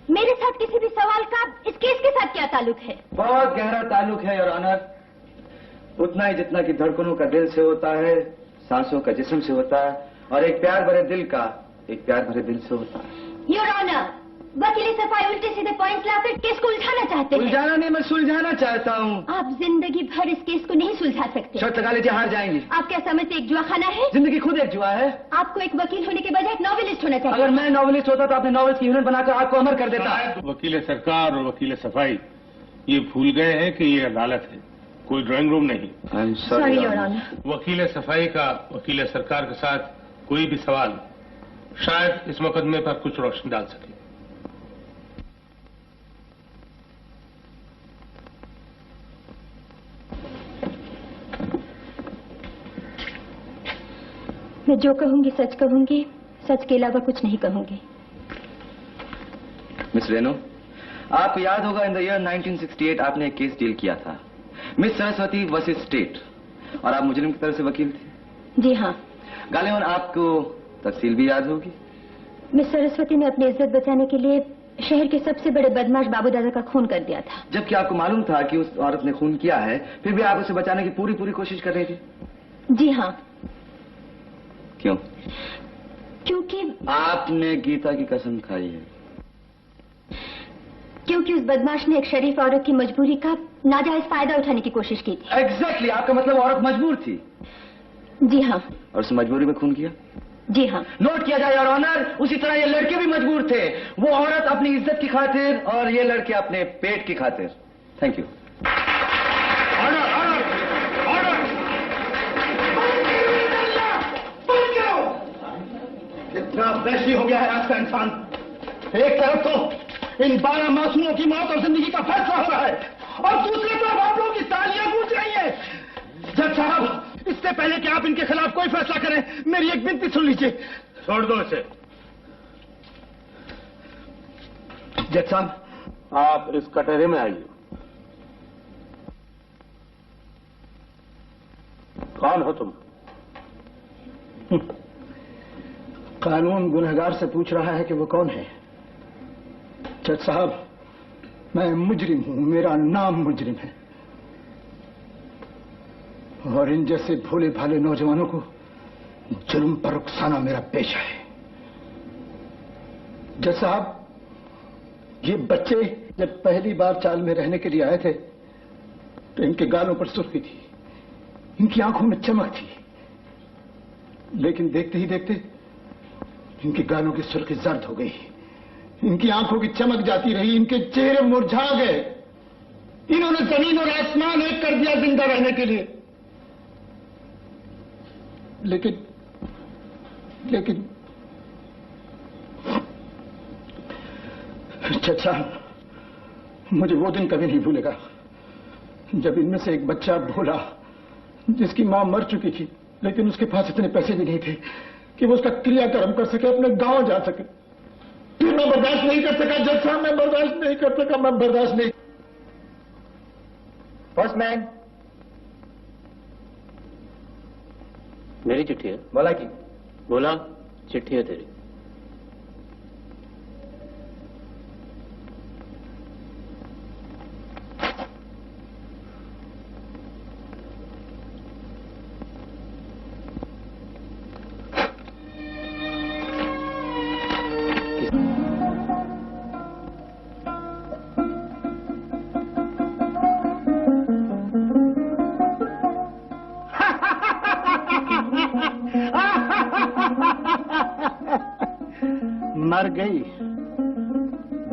S13: मेरे साथ किसी भी सवाल का इस केस के साथ क्या ताल्लुक है?
S8: बहुत गहरा ताल्लुक है योर ऑनर, उतना ही जितना कि धड़कनों का दिल से होता है, सांसों का जिस्म से होता है, और एक प्यार भरे दिल का एक प्यार भरे दिल से होता है।
S13: योर ऑनर, वकील सफाई उल्टे सीधे पॉइंट लाकर केस को उलझाना चाहते हैं।
S8: उलझाना नहीं, मैं सुलझाना चाहता हूँ।
S13: आप जिंदगी भर इस केस को नहीं सुलझा सकते।
S8: शर्त लगा लीजिए, हार जाएंगी।
S13: आप क्या समझते एक जुआखाना है?
S8: जिंदगी खुद एक जुआ है।
S13: आपको एक वकील होने के बजाय एक नॉवेलिस्ट होना चाहिए।
S8: अगर मैं नॉवेलिस्ट होता तो आपने नॉवेल्स की यूनिट बनाकर आपको अमर कर देता।
S7: वकील सरकार और वकील सफाई ये भूल गए हैं कि ये अदालत है, कोई ड्राइंग रूम नहीं।
S13: Sorry your honour.
S7: वकील सफाई का वकील सरकार के साथ कोई भी सवाल शायद इस मुकदमे पर कुछ रोशनी डाल सके।
S13: मैं जो कहूंगी सच कहूंगी, सच के अलावा कुछ नहीं कहूंगी।
S8: मिस रेनो, आपको याद होगा इन द ईयर 1968 आपने एक केस डील किया था, मिस सरस्वती वर्सेस स्टेट, और आप मुजरिम की तरफ से वकील थे।
S13: जी हाँ।
S8: गालिबन आपको तफसील भी याद होगी।
S13: मिस सरस्वती ने अपनी इज्जत बचाने के लिए शहर के सबसे बड़े बदमाश बाबू दादा का खून कर दिया था।
S8: जबकि आपको मालूम था कि उस औरत ने खून किया है, फिर भी आप उसे बचाने की पूरी कोशिश कर रहे थे।
S13: जी हाँ।
S8: क्यों?
S13: क्योंकि
S8: आपने गीता की कसम खाई है।
S13: क्योंकि उस बदमाश ने एक शरीफ औरत की मजबूरी का नाजायज फायदा उठाने की कोशिश की थी।
S8: एग्जैक्टली, आपका मतलब औरत मजबूर थी।
S13: जी हाँ।
S8: और उस मजबूरी में खून किया?
S13: जी हाँ।
S8: नोट किया जाए योर ऑनर, उसी तरह ये लड़के भी मजबूर थे, वो औरत अपनी इज्जत की खातिर और ये लड़के अपने पेट की खातिर। Thank you.
S5: कितना वैशी हो गया है आज का इंसान। एक तरफ तो इन 12 मासूमों की मौत और जिंदगी का फैसला हो रहा है, और दूसरी तरफ आप लोगों की तालियां गूंज रही हैं। जज साहब, इससे पहले कि आप इनके खिलाफ कोई फैसला करें, मेरी एक विनती सुन लीजिए।
S7: छोड़ दो इसे।
S5: जज साहब,
S7: आप इस कटहरे में आइए। कौन हो तुम?
S5: कानून गुनहगार से पूछ रहा है कि वो कौन है। जज साहब, मैं मुजरिम हूं, मेरा नाम मुजरिम है, और इन जैसे भोले भाले नौजवानों को जुल्म पर उकसाना मेरा पेशा है।
S17: जज साहब, ये बच्चे जब पहली बार चाल में रहने के लिए आए थे तो इनके गालों पर सुर्खी थी, इनकी आंखों में चमक थी, लेकिन देखते ही देखते इनके गालों की सुर्खी जर्द हो गई, इनकी आंखों की चमक जाती रही, इनके चेहरे मुरझा गए। इन्होंने जमीन और आसमान एक कर दिया जिंदा रहने के लिए। लेकिन चाचा, मुझे वो दिन कभी नहीं भूलेगा जब इनमें से एक बच्चा भोला, जिसकी मां मर चुकी थी लेकिन उसके पास इतने पैसे भी नहीं थे कि वो उसका क्रियाकर्म कर सके, अपने गांव जा सके। फिर मैं बर्दाश्त नहीं कर सका जज साहब, मैं बर्दाश्त नहीं कर सका, मैं बर्दाश्त नहीं।
S6: पोस्टमैन,
S12: मेरी चिट्ठी है।
S6: बोला की?
S12: बोला चिट्ठी है तेरी।
S17: मर गई,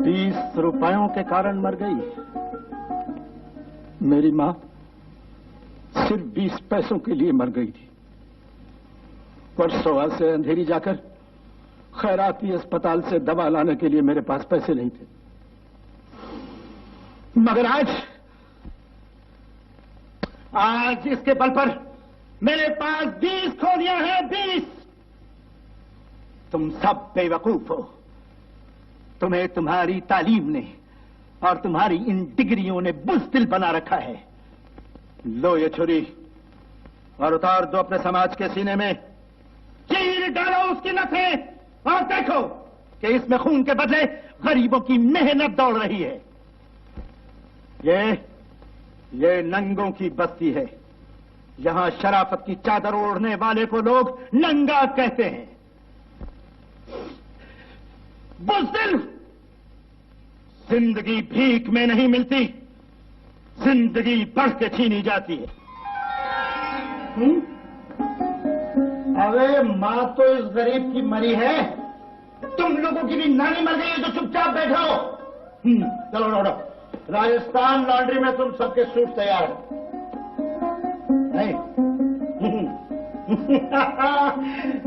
S17: 20 रुपयों के कारण मर गई। मेरी मां सिर्फ 20 पैसों के लिए मर गई थी। परसों आज से अंधेरी जाकर खैराती अस्पताल से दवा लाने के लिए मेरे पास पैसे नहीं थे, मगर आज इसके बल पर मेरे पास 20 खोलियां हैं, 20। तुम सब बेवकूफ हो, तुम्हें तुम्हारी तालीम ने और तुम्हारी इन डिग्रियों ने बुज़दिल बना रखा है। लो ये छुरी और उतार दो अपने समाज के सीने में, चीर डालो उसकी नसें और देखो कि इसमें खून के बदले गरीबों की मेहनत दौड़ रही है। ये नंगों की बस्ती है, यहां शराफत की चादर ओढ़ने वाले को लोग नंगा कहते हैं। बुज़दिल, जिंदगी भीख में नहीं मिलती, जिंदगी बढ़ के छीनी जाती है। अरे मां तो इस गरीब की मरी है, तुम लोगों की भी नानी मर गई है तो चुपचाप बैठो। चलो लौटो, राजस्थान लॉन्ड्री में तुम सबके सूट तैयार है।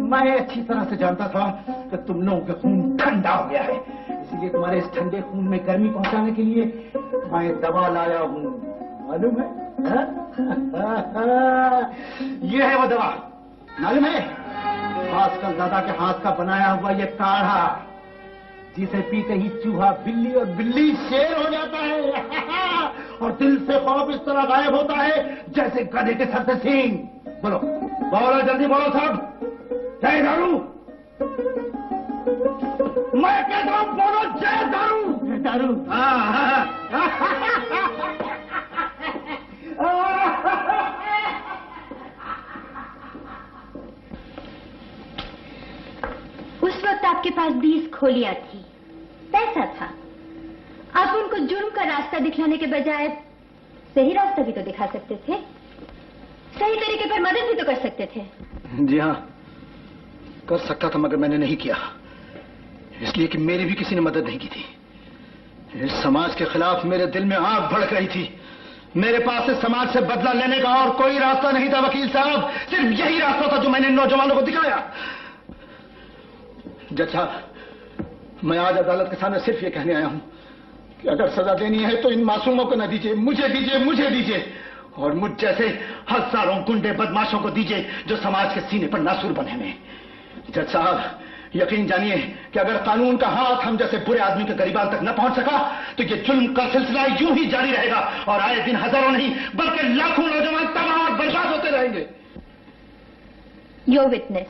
S17: मैं अच्छी तरह से जानता था कि तुम लोगों का खून ठंडा हो गया है, इसीलिए तुम्हारे इस ठंडे खून में गर्मी पहुंचाने के लिए मैं दवा लाया हूं, मालूम है? ये है वो दवा, मालूम है? भास्कर दादा के हाथ का बनाया हुआ ये काढ़ा, जिसे पीते ही चूहा बिल्ली और बिल्ली शेर हो जाता है और दिल से खौफ इस तरह गायब होता है जैसे गधे के सर से सींग। बोलो बोलो, जल्दी बोलो सब, जय दारू। मैं कहता हूं बोलो जय दारू। जय दारू।
S13: उस वक्त आपके पास 20 खोलियां थी, पैसा था, आप उनको जुर्म का रास्ता दिखलाने के बजाय सही रास्ता भी तो दिखा सकते थे, सही तरीके पर मदद भी तो कर सकते थे।
S17: जी हाँ, कर सकता था, मगर मैंने नहीं किया, इसलिए कि मेरी भी किसी ने मदद नहीं की थी। इस समाज के खिलाफ मेरे दिल में आग भड़क रही थी। मेरे पास इस समाज से बदला लेने का और कोई रास्ता नहीं था वकील साहब, सिर्फ यही रास्ता था जो मैंने नौजवानों को दिखाया। जज साहब, मैं आज अदालत के सामने सिर्फ ये कहने आया हूं कि अगर सजा देनी है तो इन मासूमों को न दीजिए, मुझे दीजिए, मुझे दीजिए, और मुझ जैसे हजारों गुंडे बदमाशों को दीजिए जो समाज के सीने पर नासूर बने हुए। जज साहब, यकीन जानिए कि अगर कानून का हाथ हम जैसे बुरे आदमी के गरीबान तक न पहुंच सका तो ये जुल्म का सिलसिला यूं ही जारी रहेगा और आए दिन हजारों नहीं बल्कि लाखों नौजवान तबाह और बर्बाद होते रहेंगे।
S13: Your witness.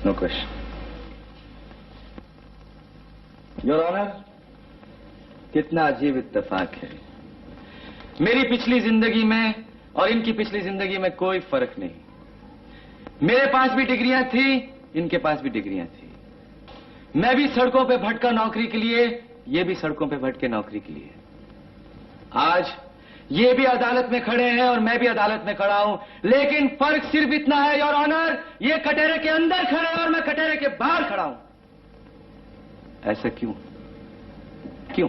S4: No question. Your honour, कितना अजीब इत्तेफाक है। मेरी पिछली जिंदगी में और इनकी पिछली जिंदगी में कोई फर्क नहीं। मेरे पास भी डिग्रियां थी, इनके पास भी डिग्रियां थी। मैं भी सड़कों पे भटका नौकरी के लिए, ये भी सड़कों पे भटके नौकरी के लिए। आज ये भी अदालत में खड़े हैं और मैं भी अदालत में खड़ा हूं, लेकिन फर्क सिर्फ इतना है योर ऑनर, ये कटहरे के अंदर खड़े हैं और मैं कटहरे के बाहर खड़ा हूं। ऐसा क्यों? क्यों?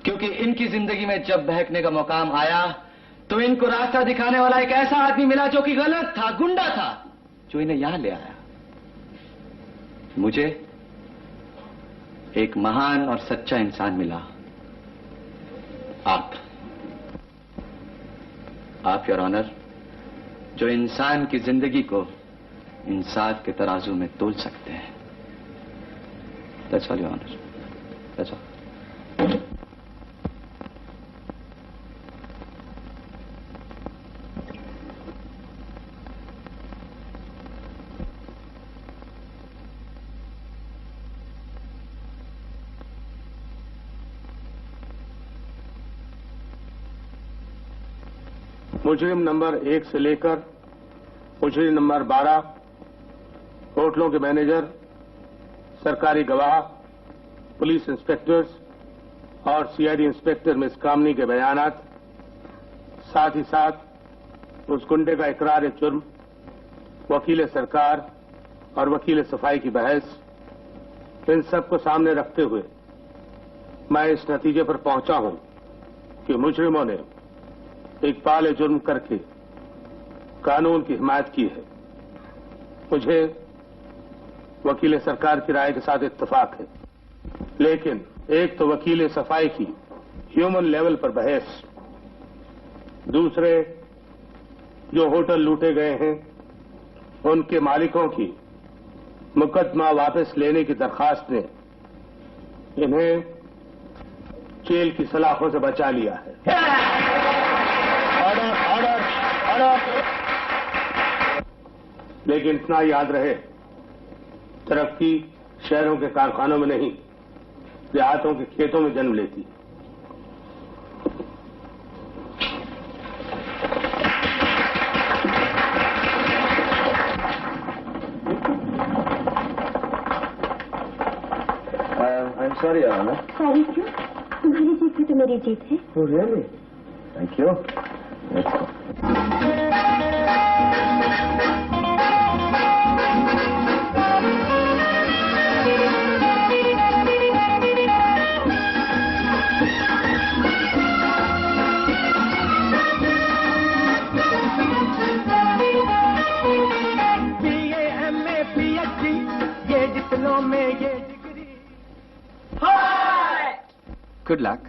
S4: क्योंकि इनकी जिंदगी में जब बहकने का मकाम आया तो इनको रास्ता दिखाने वाला एक ऐसा आदमी मिला जो कि गलत था, गुंडा था, जो इन्हें यहां ले आया। मुझे एक महान और सच्चा इंसान मिला, आप योर ऑनर, जो इंसान की जिंदगी को इंसाफ के तराजू में तोल सकते हैं। That's all, Your Honor. That's all.
S7: मुजरिम नंबर 1 से लेकर मुजरिम नंबर 12, होटलों के मैनेजर, सरकारी गवाह, पुलिस इंस्पेक्टर्स और सीआईडी इंस्पेक्टर मिस कामनी के बयानात, साथ ही साथ उस गुंडे का इकरार जुर्म, वकील सरकार और वकील सफाई की बहस, इन सबको सामने रखते हुए मैं इस नतीजे पर पहुंचा हूं कि मुजरिमों ने इकबाल जुर्म करके कानून की हिमायत की है। मुझे वकील सरकार की राय के साथ इत्तेफाक है, लेकिन एक तो वकील सफाई की ह्यूमन लेवल पर बहस, दूसरे जो होटल लूटे गए हैं उनके मालिकों की मुकदमा वापस लेने की दरखास्त ने इन्हें जेल की सलाखों से बचा लिया है। Order, order, order. लेकिन इतना याद रहे, तरक्की शहरों के कारखानों में नहीं, देहातों के खेतों में जन्म लेती है।
S2: I'm sorry, Your Honor.
S13: Sorry क्यों? तुम्हारी जीत भी तो मेरी जीत है।
S2: Oh, really? Thank you. Let's go.
S11: BA, MA, PhD, ये डिप्लोमे, ये डिग्री।
S8: Good luck.